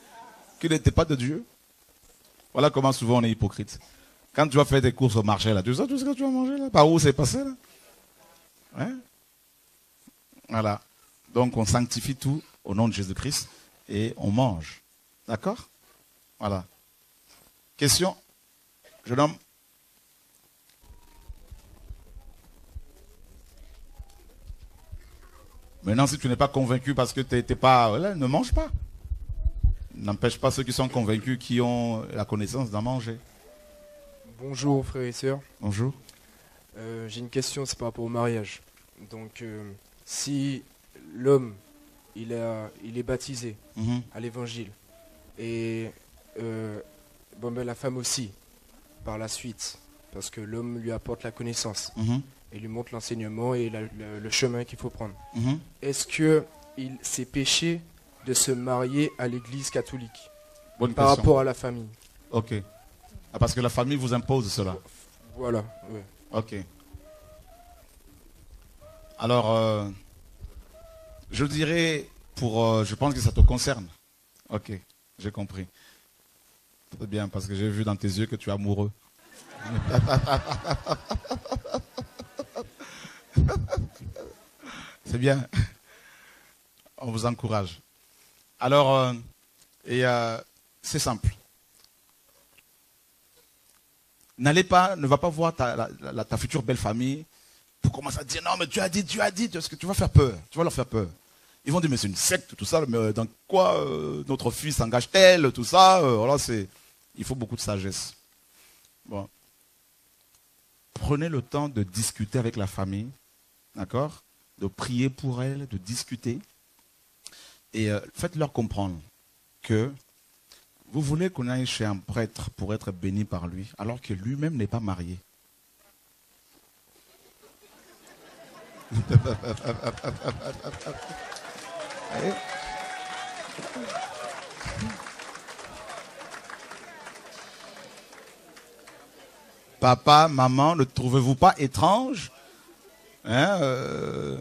qui n'était pas de Dieu. Voilà comment souvent on est hypocrite. Quand tu vas faire des courses au marché là, tu sais tout ce que tu vas manger là, par où c'est passé là. Hein? Voilà. Donc on sanctifie tout au nom de Jésus-Christ et on mange. D'accord? Voilà. Question? Jeune homme? Maintenant, si tu n'es pas convaincu parce que tu n'étais pas... Là, ne mange pas. N'empêche pas ceux qui sont convaincus, qui ont la connaissance d'en manger.
Bonjour frères et sœurs.
Bonjour.
J'ai une question, c'est par rapport au mariage. Donc, si l'homme, il est baptisé à l'évangile, et la femme aussi, par la suite, parce que l'homme lui apporte la connaissance, et lui montre l'enseignement et le chemin qu'il faut prendre. Est-ce que c'est péché de se marier à l'église catholique par rapport à la famille?
Ok. Ah, parce que la famille vous impose cela.
Voilà, oui.
Ok. Alors, je dirais, je pense que ça te concerne. Ok, j'ai compris. Très bien, parce que j'ai vu dans tes yeux que tu es amoureux. C'est bien. On vous encourage. Alors, c'est simple. Ne va pas voir ta future belle famille pour commencer à dire non mais tu as dit, parce que tu vas faire peur. Tu vas leur faire peur. Ils vont dire mais c'est une secte, tout ça, mais dans quoi notre fils s'engage-t-elle, tout ça. Voilà, il faut beaucoup de sagesse. Bon. Prenez le temps de discuter avec la famille, d'accord? De prier pour elle, de discuter. Et faites-leur comprendre que vous voulez qu'on aille chez un prêtre pour être béni par lui, alors que lui-même n'est pas marié. Papa, maman, ne trouvez-vous pas étrange que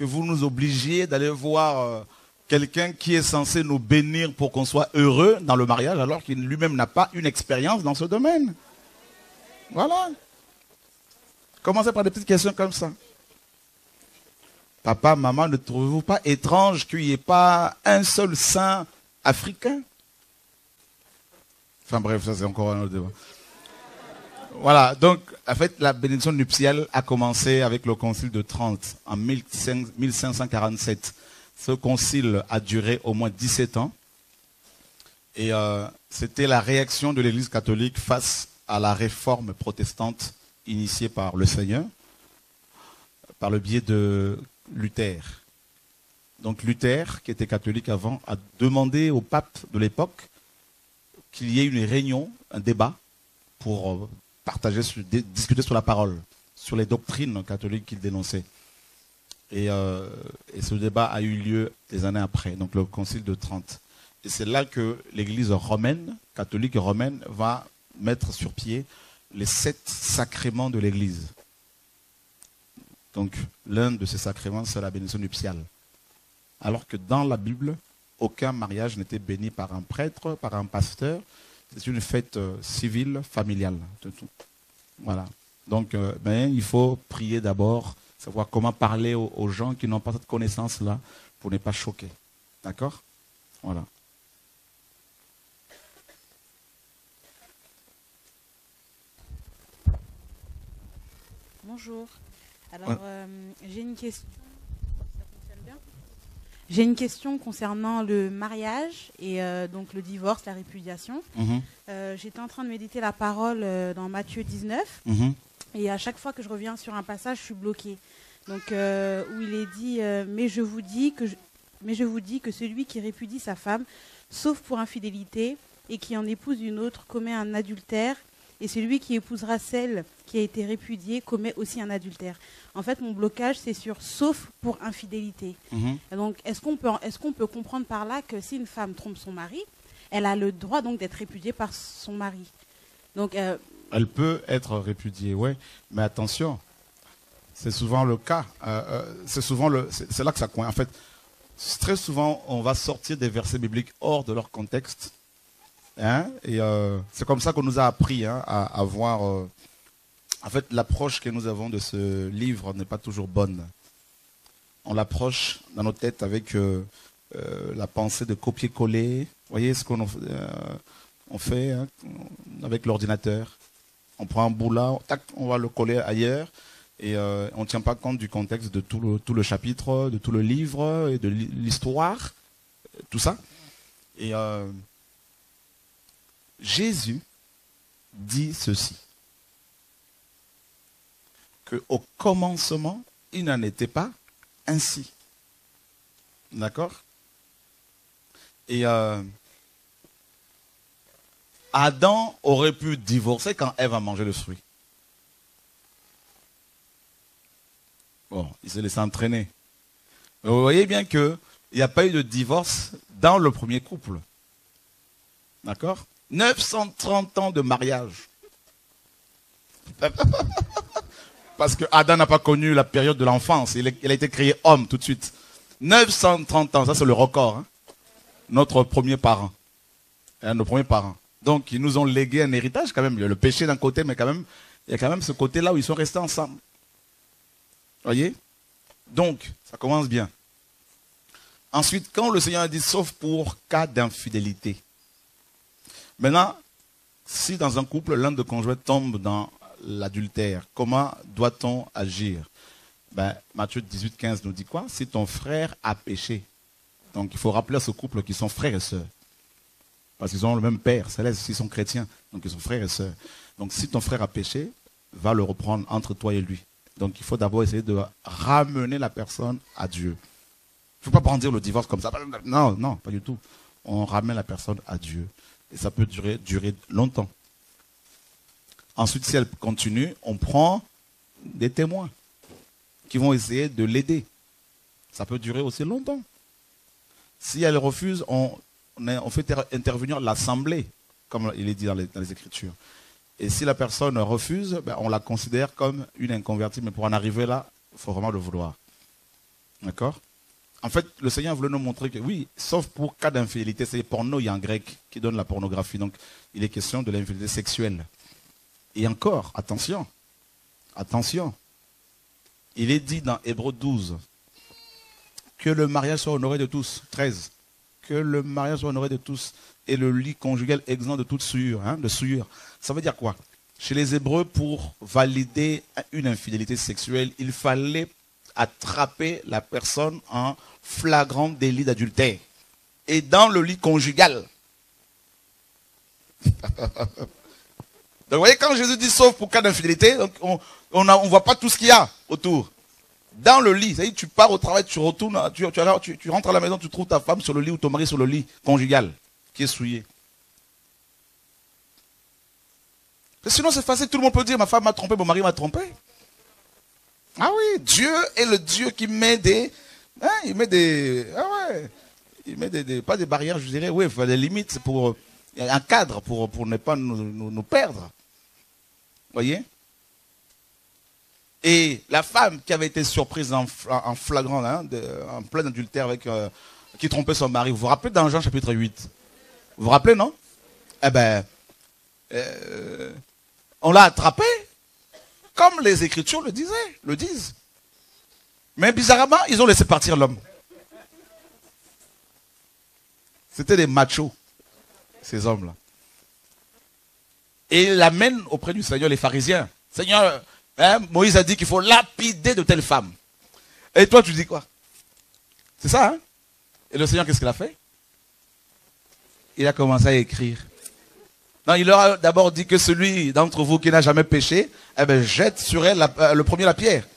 vous nous obligiez d'aller voir quelqu'un qui est censé nous bénir pour qu'on soit heureux dans le mariage alors qu'il lui-même n'a pas une expérience dans ce domaine? Voilà. Commencez par des petites questions comme ça. Papa, maman, ne trouvez-vous pas étrange qu'il n'y ait pas un seul saint africain? Enfin bref, ça c'est encore un autre débat. Voilà, donc en fait la bénédiction nuptiale a commencé avec le concile de Trente en 1547. Ce concile a duré au moins 17 ans. Et c'était la réaction de l'Église catholique face à la réforme protestante initiée par le Seigneur, par le biais de Luther. Donc Luther, qui était catholique avant, a demandé au pape de l'époque qu'il y ait une réunion, un débat, pour discuter sur la parole, sur les doctrines catholiques qu'il dénonçait. Et ce débat a eu lieu des années après, donc le concile de Trente. Et c'est là que l'Église romaine, catholique romaine, va mettre sur pied les 7 sacrements de l'Église. Donc l'un de ces sacrements, c'est la bénédiction nuptiale. Alors que dans la Bible, aucun mariage n'était béni par un prêtre, par un pasteur. C'est une fête civile, familiale. De tout. Voilà. Donc il faut prier d'abord, savoir comment parler aux gens qui n'ont pas cette connaissance-là pour ne pas choquer. D'accord? Voilà.
Bonjour. Alors, j'ai une question. J'ai une question concernant le mariage et donc le divorce, la répudiation. J'étais en train de méditer la parole dans Matthieu 19 et à chaque fois que je reviens sur un passage, je suis bloquée. Donc où il est dit mais je vous dis que celui qui répudie sa femme, sauf pour infidélité, et qui en épouse une autre, commet un adultère. Et celui qui épousera celle qui a été répudiée commet aussi un adultère. En fait, mon blocage, c'est sur sauf pour infidélité. Donc, est-ce qu'on peut comprendre par là que si une femme trompe son mari, elle a le droit donc d'être répudiée par son mari? Donc,
elle peut être répudiée, oui. Mais attention, c'est souvent le cas. C'est là que ça coince. En fait, très souvent, on va sortir des versets bibliques hors de leur contexte. Et c'est comme ça qu'on nous a appris à voir. En fait, l'approche que nous avons de ce livre n'est pas toujours bonne. On l'approche dans nos têtes avec la pensée de copier-coller. Vous voyez ce qu'on on fait avec l'ordinateur. On prend un bout là, tac, on va le coller ailleurs. Et on ne tient pas compte du contexte de tout le chapitre, de tout le livre, et de l'histoire, tout ça. Et Jésus dit ceci, qu'au commencement, il n'en était pas ainsi. D'accord? Et Adam aurait pu divorcer quand Ève a mangé le fruit. Bon, il s'est laissé entraîner. Mais vous voyez bien qu'il n'y a pas eu de divorce dans le premier couple. D'accord? 930 ans de mariage. Parce que Adam n'a pas connu la période de l'enfance. Il a été créé homme tout de suite. 930 ans, ça c'est le record. Notre premier parent. Nos premiers parents. Donc ils nous ont légué un héritage quand même. Il y a le péché d'un côté, mais quand même, il y a quand même ce côté-là où ils sont restés ensemble. Voyez? Donc, ça commence bien. Ensuite, quand le Seigneur a dit, sauf pour cas d'infidélité. Maintenant, si dans un couple, l'un des conjoints tombe dans l'adultère, comment doit-on agir? Matthieu 18, 15 nous dit quoi? Si ton frère a péché. Donc, il faut rappeler à ce couple qu'ils sont frères et sœurs. Parce qu'ils ont le même père céleste, ils sont chrétiens. Donc, ils sont frères et sœurs. Donc, si ton frère a péché, va le reprendre entre toi et lui. Donc, il faut d'abord essayer de ramener la personne à Dieu. Il ne faut pas brandir le divorce comme ça. Non, non, pas du tout. On ramène la personne à Dieu. Et ça peut durer longtemps. Ensuite, si elle continue, on prend des témoins qui vont essayer de l'aider. Ça peut durer aussi longtemps. Si elle refuse, on fait intervenir l'assemblée, comme il est dit dans les Écritures. Et si la personne refuse, on la considère comme une inconvertie. Mais pour en arriver là, il faut vraiment le vouloir. D'accord? En fait, le Seigneur voulait nous montrer que oui, sauf pour cas d'infidélité, c'est porno, il y a un grec qui donne la pornographie. Donc, il est question de l'infidélité sexuelle. Et encore, attention, attention. Il est dit dans Hébreux 12 que le mariage soit honoré de tous. 13. Que le mariage soit honoré de tous. Et le lit conjugal exempt de toute souillure. De souillure. Ça veut dire quoi? Chez les Hébreux, pour valider une infidélité sexuelle, il fallait attraper la personne en flagrant délit d'adultère. Et dans le lit conjugal, Donc vous voyez, quand Jésus dit sauf pour cas d'infidélité, on ne voit pas tout ce qu'il y a autour. Dans le lit, c'est-à-dire tu pars au travail, tu retournes, tu rentres à la maison, tu trouves ta femme sur le lit ou ton mari sur le lit conjugal, qui est souillé. Sinon c'est facile, tout le monde peut dire ma femme m'a trompé, mon mari m'a trompé. Ah oui, Dieu est le Dieu qui met des... Hein, il met des... Ah ouais, il met pas des barrières, je dirais, oui, des limites, pour un cadre pour ne pas nous perdre. Vous voyez? Et la femme qui avait été surprise en flagrant, hein, en plein adultère, qui trompait son mari, vous vous rappelez dans Jean chapitre 8? Vous vous rappelez, non? Eh bien, on l'a attrapée, comme les Écritures le disent. Mais bizarrement, ils ont laissé partir l'homme. C'était des machos, ces hommes-là. Et ils l'amènent auprès du Seigneur, les pharisiens. Seigneur, hein, Moïse a dit qu'il faut lapider de telles femmes. Et toi, tu dis quoi? C'est ça, hein? Et le Seigneur, qu'est-ce qu'il a fait? Il a commencé à écrire. Non, il leur a d'abord dit que celui d'entre vous qui n'a jamais péché, eh ben, jette sur elle le premier la pierre.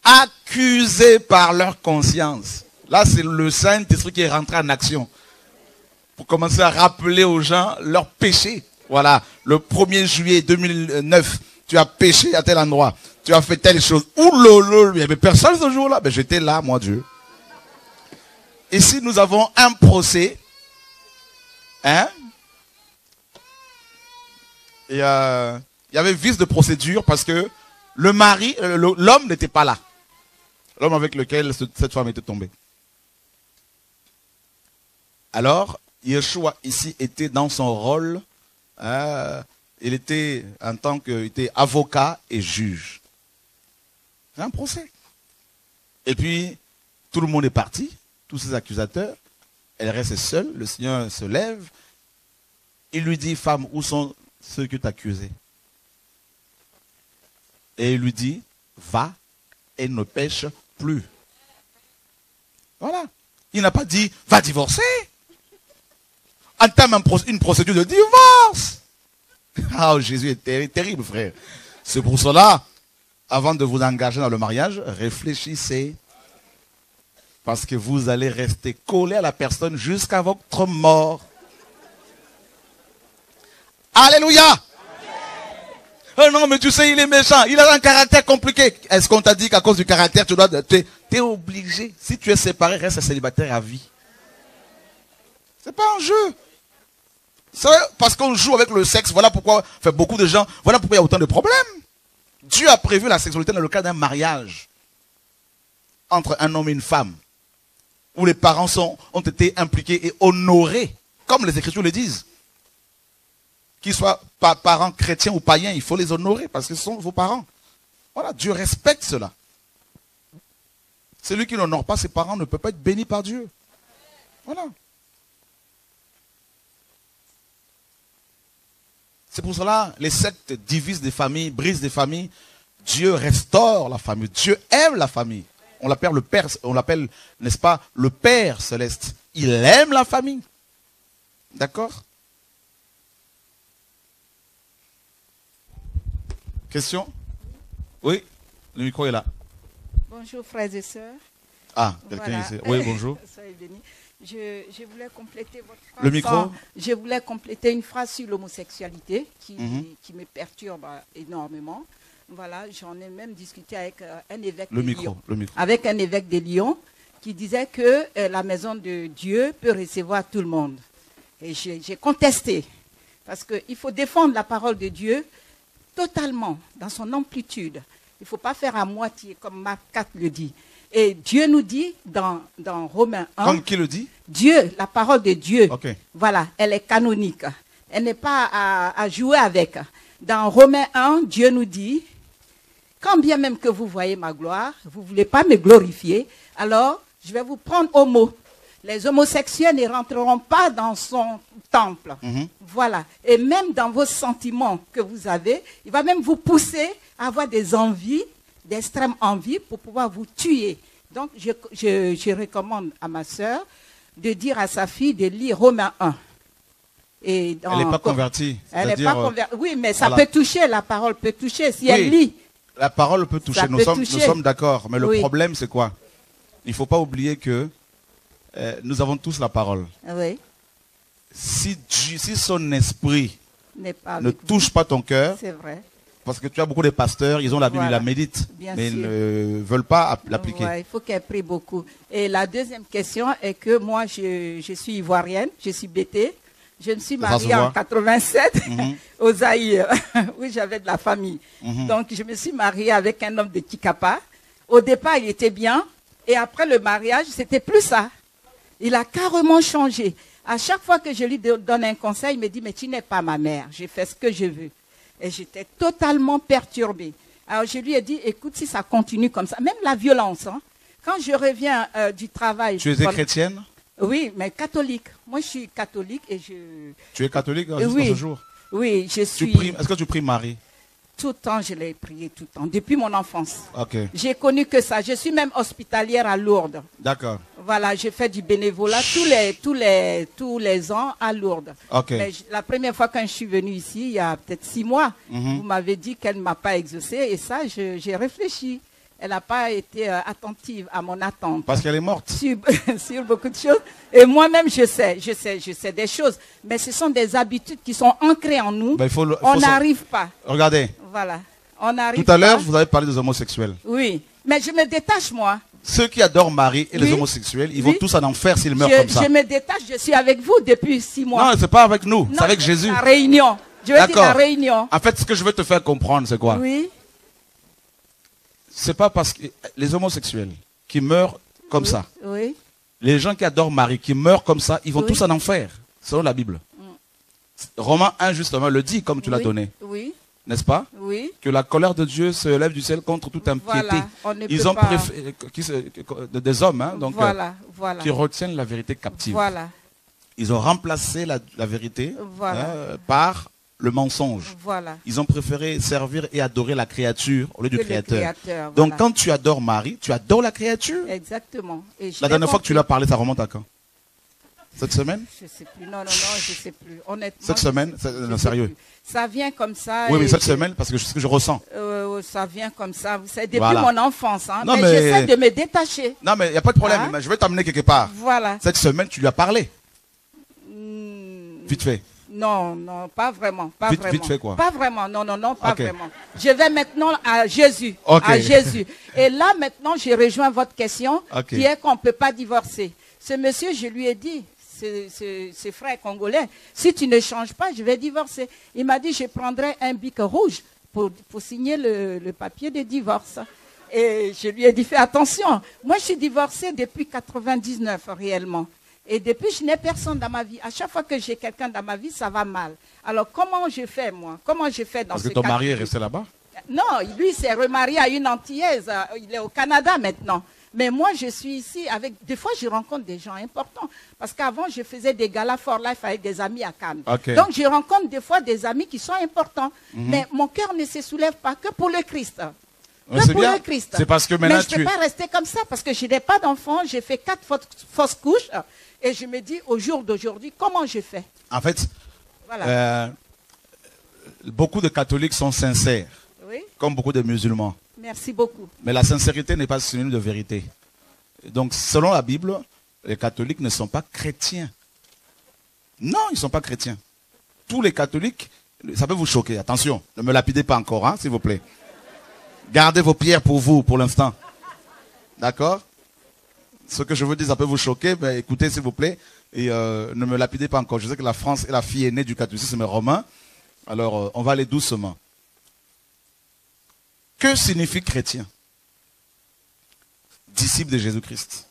Accusés par leur conscience. Là, c'est le Saint-Esprit qui est rentré en action. Pour commencer à rappeler aux gens leur péché. Voilà, le 1er juillet 2009, tu as péché à tel endroit. Tu as fait telle chose. Ouh lolo, il n'y avait personne ce jour-là. Ben, j'étais là, moi, Dieu. Ici, nous avons un procès. Hein? Et il y avait vice de procédure parce que le mari, l'homme n'était pas là. L'homme avec lequel cette femme était tombée. Alors, Yeshua ici était dans son rôle. Il était en tant était avocat et juge. C'est un procès. Et puis, tout le monde est parti, tous ses accusateurs. Elle reste seule, le Seigneur se lève. Il lui dit, femme, où sont ceux que tu accusés? Et il lui dit, va et ne pêche plus. Voilà. Il n'a pas dit, va divorcer. Entame une procédure de divorce. Ah, Jésus est terrible, frère. C'est pour cela, avant de vous engager dans le mariage, réfléchissez. Parce que vous allez rester collé à la personne jusqu'à votre mort. Alléluia. Oh non, mais tu sais, il est méchant. Il a un caractère compliqué. Est-ce qu'on t'a dit qu'à cause du caractère, tu es obligé. Si tu es séparé, reste célibataire à vie. C'est pas un jeu. C'est parce qu'on joue avec le sexe. Voilà pourquoi, enfin, beaucoup de gens, voilà pourquoi il y a autant de problèmes. Dieu a prévu la sexualité dans le cas d'un mariage entre un homme et une femme, où les parents ont été impliqués et honorés, comme les Écritures le disent. Qu'ils soient parents chrétiens ou païens, il faut les honorer parce que ce sont vos parents. Voilà, Dieu respecte cela. Celui qui n'honore pas ses parents ne peut pas être béni par Dieu. Voilà. C'est pour cela les sectes divisent des familles, brisent des familles. Dieu restaure la famille. Dieu aime la famille. On l'appelle le Père, on l'appelle, n'est-ce pas, le Père céleste. Il aime la famille. D'accord? Question? Oui, le micro est là.
Bonjour frères et sœurs.
Ah, quelqu'un
voilà.
ici. Oui, bonjour.
Soyez bénis. Je voulais compléter votre phrase.
Le micro?
Je voulais compléter une phrase sur l'homosexualité qui me perturbe énormément. Voilà, j'en ai même discuté avec un évêque de Lyon. Le micro. Avec un évêque de Lyon qui disait que la maison de Dieu peut recevoir tout le monde. Et j'ai contesté. Parce qu'il faut défendre la parole de Dieu totalement, dans son amplitude. Il ne faut pas faire à moitié, comme Marc 4 le dit. Et Dieu nous dit dans Romains 1...
Comme qui le dit?
Dieu, la parole de Dieu.
Okay.
Voilà, elle est canonique. Elle n'est pas à jouer avec. Dans Romains 1, Dieu nous dit, quand bien même que vous voyez ma gloire, vous ne voulez pas me glorifier, alors je vais vous prendre au mot. Les homosexuels ne rentreront pas dans son temple. Voilà. Et même dans vos sentiments que vous avez, il va même vous pousser à avoir des envies, d'extrême envie pour pouvoir vous tuer. Donc, je recommande à ma sœur de dire à sa fille de lire Romains 1. Et
elle n'est pas convertie.
Elle n'est pas convertie. Oui, mais ça peut toucher, la parole peut toucher si elle lit.
La parole peut toucher, nous sommes d'accord. Mais le problème, c'est quoi? Il ne faut pas oublier que nous avons tous la parole.
Oui.
Si son esprit ne touche pas ton cœur,
c'est vrai.
Parce que tu as beaucoup de pasteurs, ils ont la Bible, ils la méditent, mais ils ne veulent pas l'appliquer.
Ouais, il faut qu'elle prie beaucoup. Et la deuxième question est que moi, je suis ivoirienne, je suis bêtée. Je me suis mariée en 87 aux Zaïre, où j'avais de la famille. Donc, je me suis mariée avec un homme de Tikapa. Au départ, il était bien. Et après le mariage, c'était plus ça. Il a carrément changé. À chaque fois que je lui donne un conseil, il me dit, mais tu n'es pas ma mère. J'ai fait ce que je veux. Et j'étais totalement perturbée. Alors, je lui ai dit, écoute, si ça continue comme ça, même la violence, hein, quand je reviens du travail...
Tu étais chrétienne?
Oui, mais catholique. Moi, je suis catholique et je...
Tu es catholique jusqu'à ce jour?
Oui, je suis...
Est-ce que tu pries Marie?
Tout le temps, je l'ai prié tout le temps, depuis mon enfance.
Okay.
J'ai connu que ça. Je suis même hospitalière à Lourdes.
D'accord.
Voilà, j'ai fait du bénévolat tous les ans à Lourdes.
Okay.
Mais la première fois quand je suis venue ici, il y a peut-être 6 mois, vous m'avez dit qu'elle ne m'a pas exaucé. Et ça, j'ai réfléchi. Elle n'a pas été attentive à mon attente.
Parce qu'elle est morte.
Sur beaucoup de choses. Et moi-même, je sais des choses. Mais ce sont des habitudes qui sont ancrées en nous. Ben, on n'arrive pas.
Regardez.
Voilà. On n'arrive
Tout à l'heure, vous avez parlé des homosexuels.
Oui. Mais je me détache, moi.
Ceux qui adorent Marie et les homosexuels, ils vont tous en enfer s'ils meurent comme ça.
Je me détache, je suis avec vous depuis 6 mois.
Non, ce n'est pas avec nous, c'est avec Jésus.
La réunion. Je veux dire la réunion.
En fait, ce que je veux te faire comprendre, c'est quoi?
Oui.
C'est pas parce que les homosexuels qui meurent comme ça, les gens qui adorent Marie, qui meurent comme ça, ils vont tous en enfer, selon la Bible. Romains 1, justement, le dit comme tu l'as donné.
Oui.
N'est-ce pas?
Oui.
Que la colère de Dieu se lève du ciel contre toute impiété. Ils ont des hommes, hein, donc, qui retiennent la vérité captive.
Voilà.
Ils ont remplacé la vérité par le mensonge.
Voilà.
Ils ont préféré servir et adorer la créature au lieu du Créateur. Donc quand tu adores Marie, tu adores la créature.
Exactement. Et
la dernière fois que tu l'as parlé, ça remonte à quand? Cette semaine?
Je ne sais plus. Non, je ne sais plus. Honnêtement.
Cette semaine? Non, sérieux.
Ça vient comme ça.
Oui, mais cette semaine, parce que c'est ce que je ressens.
Ça vient comme ça. C'est depuis mon enfance. Hein.
Non,
mais j'essaie de me détacher.
Non, mais il n'y a pas de problème. Mais je vais t'amener quelque part.
Voilà.
Cette semaine, tu lui as parlé. Vite fait.
Non, pas vraiment.
Vite fait quoi?
Pas vraiment, non, pas vraiment. Je vais maintenant à Jésus. À Jésus. Et là, maintenant, j'ai rejoint votre question, qui est qu'on ne peut pas divorcer. Ce monsieur, je lui ai dit, ce frère congolais, si tu ne changes pas, je vais divorcer. Il m'a dit, je prendrai un bic rouge pour signer le papier de divorce. Et je lui ai dit, fais attention. Moi, je suis divorcée depuis 99, réellement. Et depuis, je n'ai personne dans ma vie. À chaque fois que j'ai quelqu'un dans ma vie, ça va mal. Alors, comment je fais, moi? Comment je fais dans ce cas?
Parce que ton mari est resté là-bas?
Non, lui, s'est remarié à une Antillaise. Il est au Canada maintenant. Mais moi, je suis ici avec... Des fois, je rencontre des gens importants. Parce qu'avant, je faisais des galas for life avec des amis à Cannes. Donc, je rencontre des fois des amis qui sont importants. Mais mon cœur ne se soulève pas que pour le Christ.
C'est parce que maintenant
mais je ne peux pas rester comme ça parce que je n'ai pas d'enfant. J'ai fait 4 fausses couches. Et je me dis, au jour d'aujourd'hui, comment je fais?
En fait, beaucoup de catholiques sont sincères, comme beaucoup de musulmans.
Merci beaucoup.
Mais la sincérité n'est pas synonyme de vérité. Donc, selon la Bible, les catholiques ne sont pas chrétiens. Non, ils ne sont pas chrétiens. Tous les catholiques, ça peut vous choquer. Attention, ne me lapidez pas encore, hein, s'il vous plaît. Gardez vos pierres pour vous, pour l'instant. D'accord? Ce que je veux dire, ça peut vous choquer, mais écoutez s'il vous plaît, et ne me lapidez pas encore. Je sais que la France est la fille aînée du catholicisme romain, alors on va aller doucement. Que signifie chrétien? Disciple de Jésus-Christ.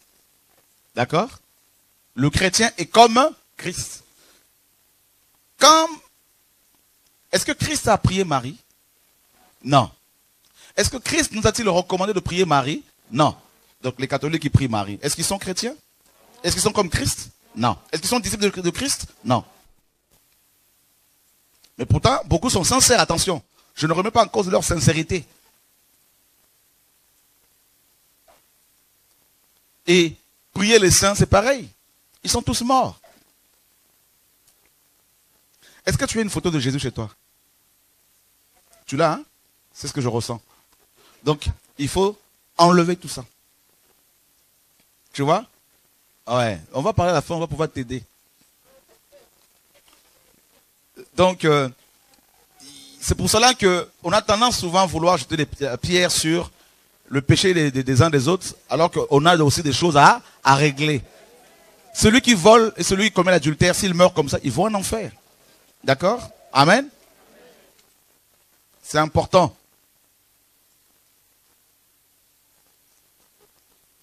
D'accord? Le chrétien est comme Christ. Est-ce que Christ a prié Marie? Non. Est-ce que Christ nous a-t-il recommandé de prier Marie? Non. Donc les catholiques qui prient Marie, est-ce qu'ils sont chrétiens? Est-ce qu'ils sont comme Christ? Non. Est-ce qu'ils sont disciples de Christ? Non. Mais pourtant, beaucoup sont sincères, attention. Je ne remets pas en cause leur sincérité. Et prier les saints, c'est pareil. Ils sont tous morts. Est-ce que tu as une photo de Jésus chez toi? Tu l'as, hein? C'est ce que je ressens. Donc, il faut enlever tout ça. Tu vois? Ouais, on va parler à la fin, on va pouvoir t'aider. Donc, c'est pour cela qu'on a tendance souvent à vouloir jeter des pierres sur le péché des uns des autres, alors qu'on a aussi des choses à régler. Celui qui vole et celui qui commet l'adultère, s'il meurt comme ça, ils vont en enfer. D'accord? Amen? C'est important.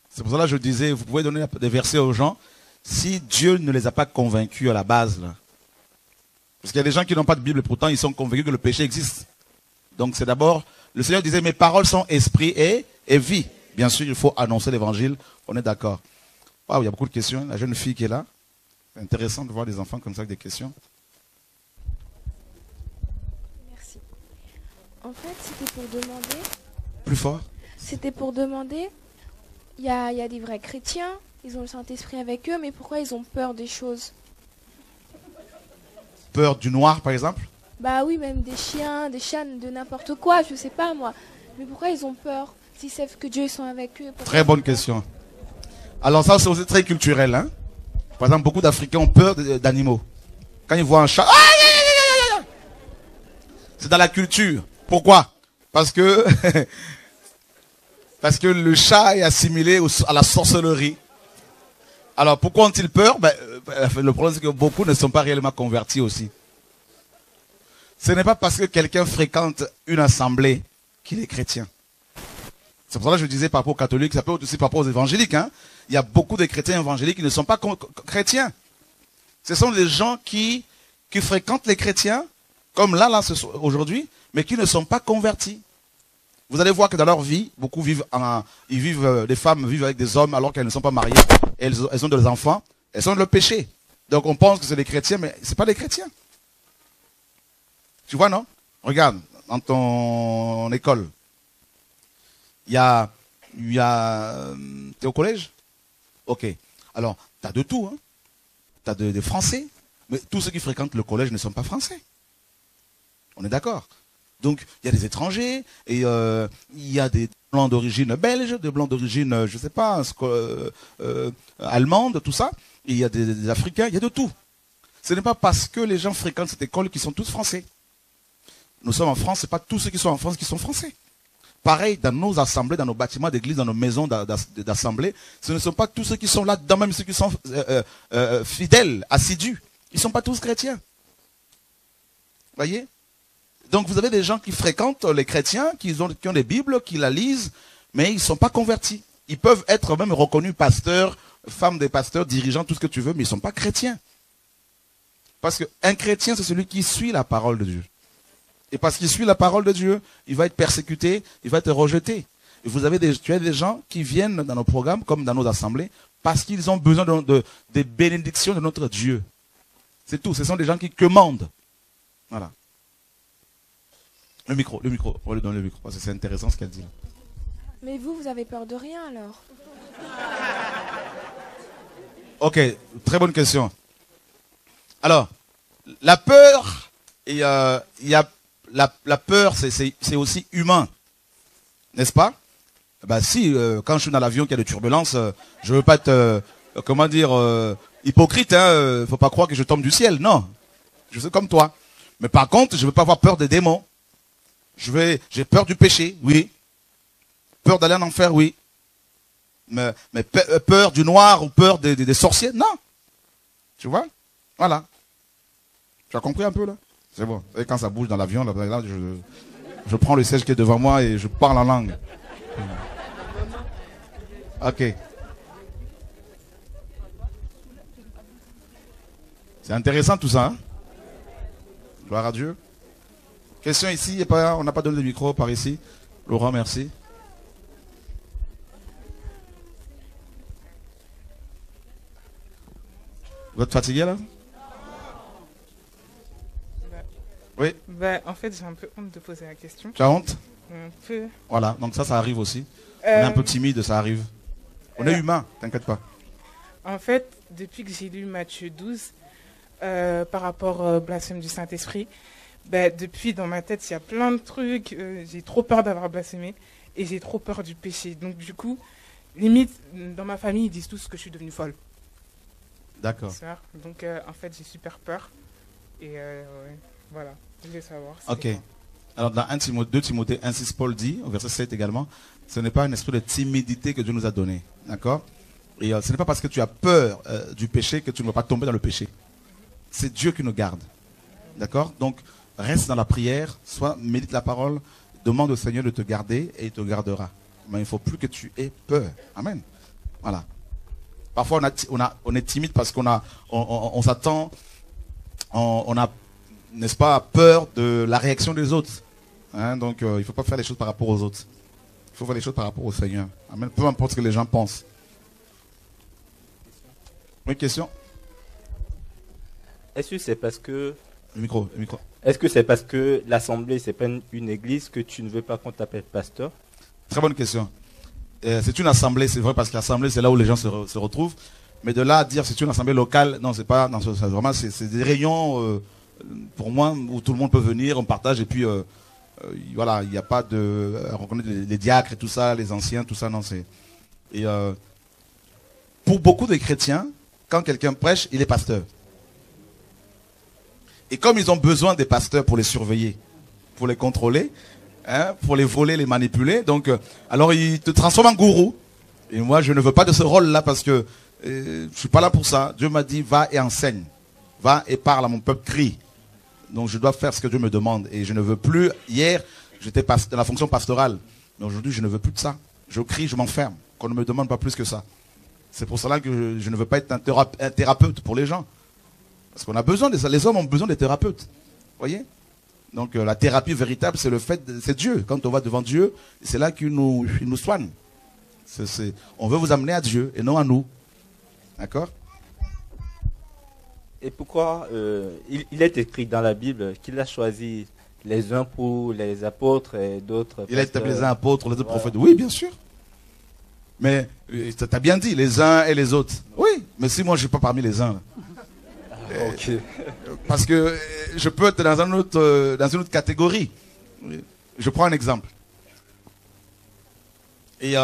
C'est pour cela que je disais, vous pouvez donner des versets aux gens, si Dieu ne les a pas convaincus à la base, là. Parce qu'il y a des gens qui n'ont pas de Bible et pourtant ils sont convaincus que le péché existe. Donc c'est d'abord, le Seigneur disait, mes paroles sont esprit et vie. Bien sûr, il faut annoncer l'évangile, on est d'accord. Waouh, il y a beaucoup de questions. La jeune fille qui est là, c'est intéressant de voir des enfants comme ça avec des questions.
Merci. En fait, c'était pour demander...
Plus fort.
C'était pour demander, il y a des vrais chrétiens, ils ont le Saint-Esprit avec eux, mais pourquoi ils ont peur des choses?
Peur du noir, par exemple?
Bah oui, même des chiens, de n'importe quoi, je sais pas moi. Mais pourquoi ils ont peur s'ils savent que Dieu est avec eux?
Très bonne question. Alors ça, c'est aussi très culturel. Hein? Par exemple, beaucoup d'Africains ont peur d'animaux. Quand ils voient un chat, c'est dans la culture. Pourquoi? Parce que parce que le chat est assimilé à la sorcellerie. Alors pourquoi ont-ils peur? Le problème, c'est que beaucoup ne sont pas réellement convertis aussi. Ce n'est pas parce que quelqu'un fréquente une assemblée qu'il est chrétien. C'est pour ça que je disais par rapport aux catholiques, ça peut aussi par rapport aux évangéliques. Hein. Il y a beaucoup de chrétiens évangéliques qui ne sont pas chrétiens. Ce sont des gens qui fréquentent les chrétiens, comme là aujourd'hui, mais qui ne sont pas convertis. Vous allez voir que dans leur vie, beaucoup vivent des femmes vivent avec des hommes alors qu'elles ne sont pas mariées. Elles ont des enfants, elles sont dans le péché. Donc on pense que c'est des chrétiens, mais ce n'est pas des chrétiens. Tu vois, non? Regarde, dans ton école, t'es au collège? Ok. Alors, t'as de tout, hein? T'as des Français, mais tous ceux qui fréquentent le collège ne sont pas Français. On est d'accord? Donc, il y a des étrangers, et il y a des blancs d'origine belge, des blancs d'origine, je ne sais pas, allemande, tout ça. Et il y a des Africains, il y a de tout. Ce n'est pas parce que les gens fréquentent cette école qu'ils sont tous Français. Nous sommes en France, ce n'est pas tous ceux qui sont en France qui sont Français. Pareil, dans nos assemblées, dans nos bâtiments d'église, dans nos maisons d'assemblée, ce ne sont pas tous ceux qui sont là-dedans, même ceux qui sont fidèles, assidus. Ils ne sont pas tous chrétiens. Voyez? Donc vous avez des gens qui fréquentent les chrétiens, qui ont des Bibles, qui la lisent, mais ils ne sont pas convertis. Ils peuvent être même reconnus pasteurs, femmes des pasteurs, dirigeants, tout ce que tu veux, mais ils ne sont pas chrétiens. Parce qu'un chrétien, c'est celui qui suit la parole de Dieu. Et parce qu'il suit la parole de Dieu, il va être persécuté, il va être rejeté. Et tu as des gens qui viennent dans nos programmes, comme dans nos assemblées, parce qu'ils ont besoin des bénédictions de notre Dieu. C'est tout. Ce sont des gens qui commandent. Voilà. Le micro. On va lui donner le micro, parce que c'est intéressant ce qu'elle dit.
Mais vous avez peur de rien alors?
Ok, très bonne question. Alors, la peur, il y a la peur, c'est aussi humain, n'est-ce pas? Si, quand je suis dans l'avion, qu'il y a des turbulences, je ne veux pas être, hypocrite. Hein, faut pas croire que je tombe du ciel, non. Je suis comme toi. Mais par contre, je ne veux pas avoir peur des démons. J'ai peur du péché, oui. Peur d'aller en enfer, oui. Mais peur du noir ou peur des sorciers, non. Tu vois? Voilà. Tu as compris un peu là? C'est bon. Et quand ça bouge dans l'avion, là, je prends le siège qui est devant moi et je parle en langue. Ok. C'est intéressant tout ça. Hein? Gloire à Dieu. Question ici, on n'a pas donné de micro par ici. Laurent, merci. Vous êtes fatigué là? Oui.
En fait, j'ai un peu honte de poser la question.
Tu as honte?
Un peu.
Voilà, donc ça arrive aussi. On est un peu timide, ça arrive. On est humain, t'inquiète pas.
En fait, depuis que j'ai lu Matthieu 12, par rapport au blasphème du Saint-Esprit. Ben, depuis, dans ma tête, il y a plein de trucs. J'ai trop peur d'avoir blasphémé et j'ai trop peur du péché. Donc, du coup, limite, dans ma famille, ils disent tous que je suis devenue folle.
D'accord.
Donc, en fait, j'ai super peur. Et ouais, voilà, je voulais savoir.
Ok. Alors, dans 2 Timothée 1,6, Paul dit, au verset 7 également, ce n'est pas un esprit de timidité que Dieu nous a donné. D'accord? Et ce n'est pas parce que tu as peur du péché que tu ne vas pas tomber dans le péché. C'est Dieu qui nous garde. D'accord? Donc, reste dans la prière, soit médite la parole, demande au Seigneur de te garder et il te gardera. Mais il ne faut plus que tu aies peur. Amen. Voilà. Parfois, on est timide parce on s'attend, on a, n'est-ce pas, peur de la réaction des autres. Hein? Donc, il ne faut pas faire les choses par rapport aux autres. Il faut faire les choses par rapport au Seigneur. Amen. Peu importe ce que les gens pensent. Une question?
Est-ce que c'est parce que...
Le micro.
Est-ce que c'est parce que l'assemblée, c'est pas une église que tu ne veux pas qu'on t'appelle pasteur?
Très bonne question. C'est une assemblée, c'est vrai, parce que l'assemblée, c'est là où les gens se retrouvent. Mais de là à dire c'est une assemblée locale, non, c'est pas, non, vraiment, c'est des réunions, pour moi, où tout le monde peut venir, on partage, et puis, voilà, il n'y a pas de, reconnaître les diacres et tout ça, les anciens, tout ça, non, c'est, et pour beaucoup de chrétiens, quand quelqu'un prêche, il est pasteur. Et comme ils ont besoin des pasteurs pour les surveiller, pour les contrôler, hein, pour les voler, les manipuler, donc, alors ils te transforment en gourou. Et moi, je ne veux pas de ce rôle-là parce que je ne suis pas là pour ça. Dieu m'a dit, va et enseigne. Va et parle à mon peuple, crie. Donc je dois faire ce que Dieu me demande. Et je ne veux plus, hier, j'étais dans la fonction pastorale. Mais aujourd'hui, je ne veux plus de ça. Je crie, je m'enferme. Qu'on ne me demande pas plus que ça. C'est pour cela que je ne veux pas être un thérapeute pour les gens. Parce qu'on a besoin de ça. Les hommes ont besoin des thérapeutes. Vous voyez? Donc la thérapie véritable, c'est c'est Dieu. Quand on va devant Dieu, c'est là qu'il nous soigne. On veut vous amener à Dieu et non à nous. D'accord?
Et pourquoi il est écrit dans la Bible qu'il a choisi les uns pour les apôtres et d'autres...
Il a établi les uns apôtres, les autres prophètes. Oui, bien sûr. Mais tu as bien dit, les uns et les autres. Oui, mais si moi je ne suis pas parmi les uns.
Okay.
Parce que je peux être dans une autre catégorie. Je prends un exemple. Et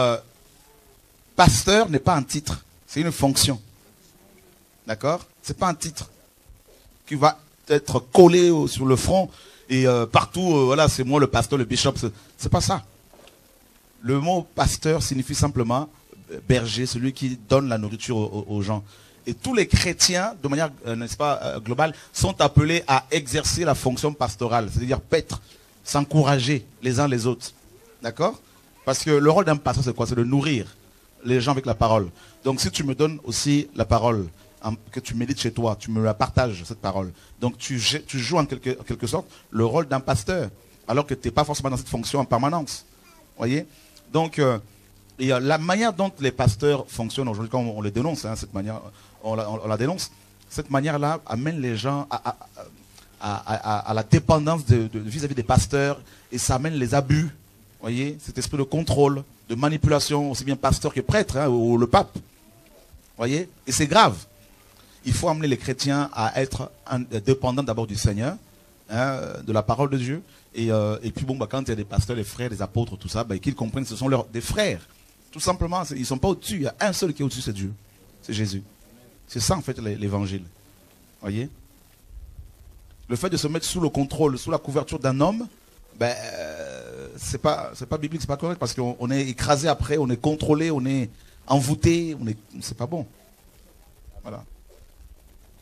pasteur n'est pas un titre, c'est une fonction. D'accord? C'est pas un titre qui va être collé sur le front et partout, voilà, c'est moi le pasteur, le bishop. C'est pas ça. Le mot pasteur signifie simplement berger, celui qui donne la nourriture aux gens. Et tous les chrétiens, de manière, n'est-ce pas, globale, sont appelés à exercer la fonction pastorale, c'est-à-dire paître, s'encourager les uns les autres. D'accord? Parce que le rôle d'un pasteur, c'est quoi? C'est de nourrir les gens avec la parole. Donc si tu me donnes aussi la parole, que tu médites chez toi, tu me la partages, cette parole. Donc tu joues en quelque sorte le rôle d'un pasteur, alors que tu n'es pas forcément dans cette fonction en permanence. Voyez? Donc, et la manière dont les pasteurs fonctionnent aujourd'hui, quand on les dénonce, hein, cette manière, on la dénonce, cette manière-là amène les gens à la dépendance vis-à-vis des pasteurs, et ça amène les abus. Voyez, cet esprit de contrôle, de manipulation, aussi bien pasteur que prêtre, hein, ou le pape. Voyez, et c'est grave. Il faut amener les chrétiens à être dépendants d'abord du Seigneur, hein, de la parole de Dieu. Et puis bon, quand il y a des pasteurs, des frères, des apôtres, tout ça, qu'ils comprennent que ce sont des frères. Tout simplement, ils ne sont pas au-dessus. Il y a un seul qui est au-dessus, c'est Dieu. C'est Jésus. C'est ça en fait l'évangile. Voyez? Le fait de se mettre sous le contrôle, sous la couverture d'un homme, c'est pas biblique, c'est pas correct, parce qu'on est écrasé après, on est contrôlé, on est envoûté, c'est pas bon. Voilà.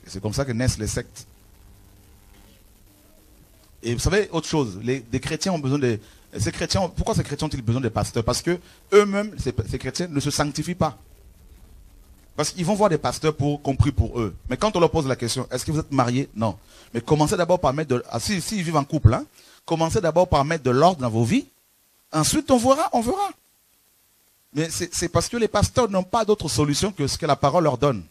Et c'est comme ça que naissent les sectes. Et vous savez, autre chose, des chrétiens ont besoin de... Pourquoi ces chrétiens ont-ils besoin des pasteurs? Parce que eux-mêmes, ces chrétiens, ne se sanctifient pas. Parce qu'ils vont voir des pasteurs compris pour eux. Mais quand on leur pose la question, est-ce que vous êtes mariés? Non. Mais commencez d'abord par mettre s'ils vivent en couple, hein, commencez d'abord par mettre de l'ordre dans vos vies. Ensuite, on verra. Mais c'est parce que les pasteurs n'ont pas d'autre solution que ce que la parole leur donne.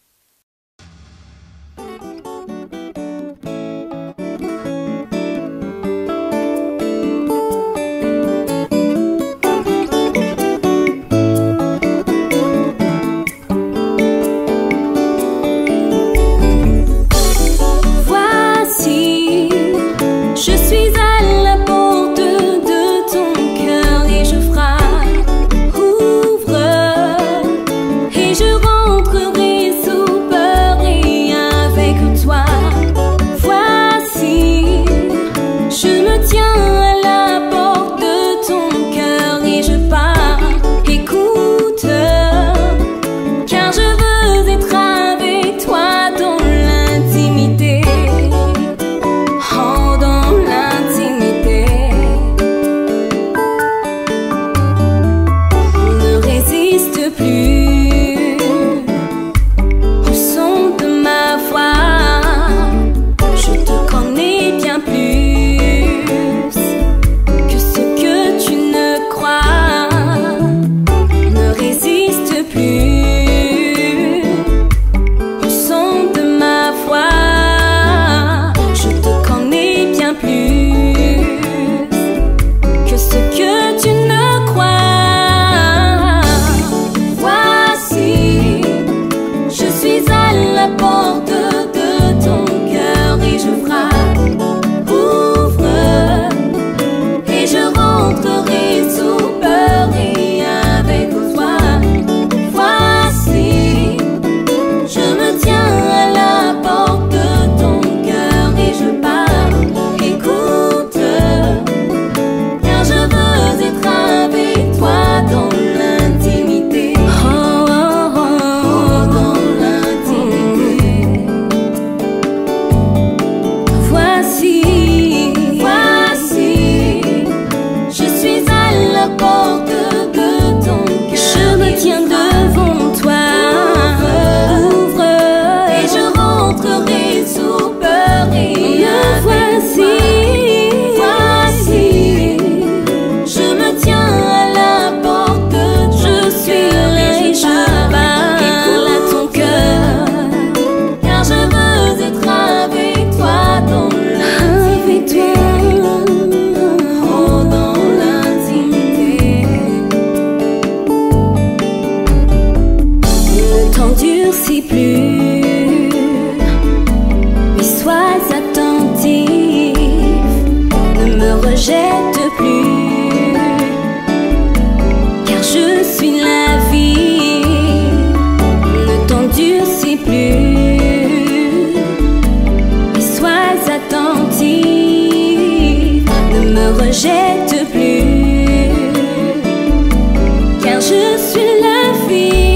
plus, car je suis la vie. Ne t'endurcis plus, et sois attentif, ne me rejette plus, car je suis la vie.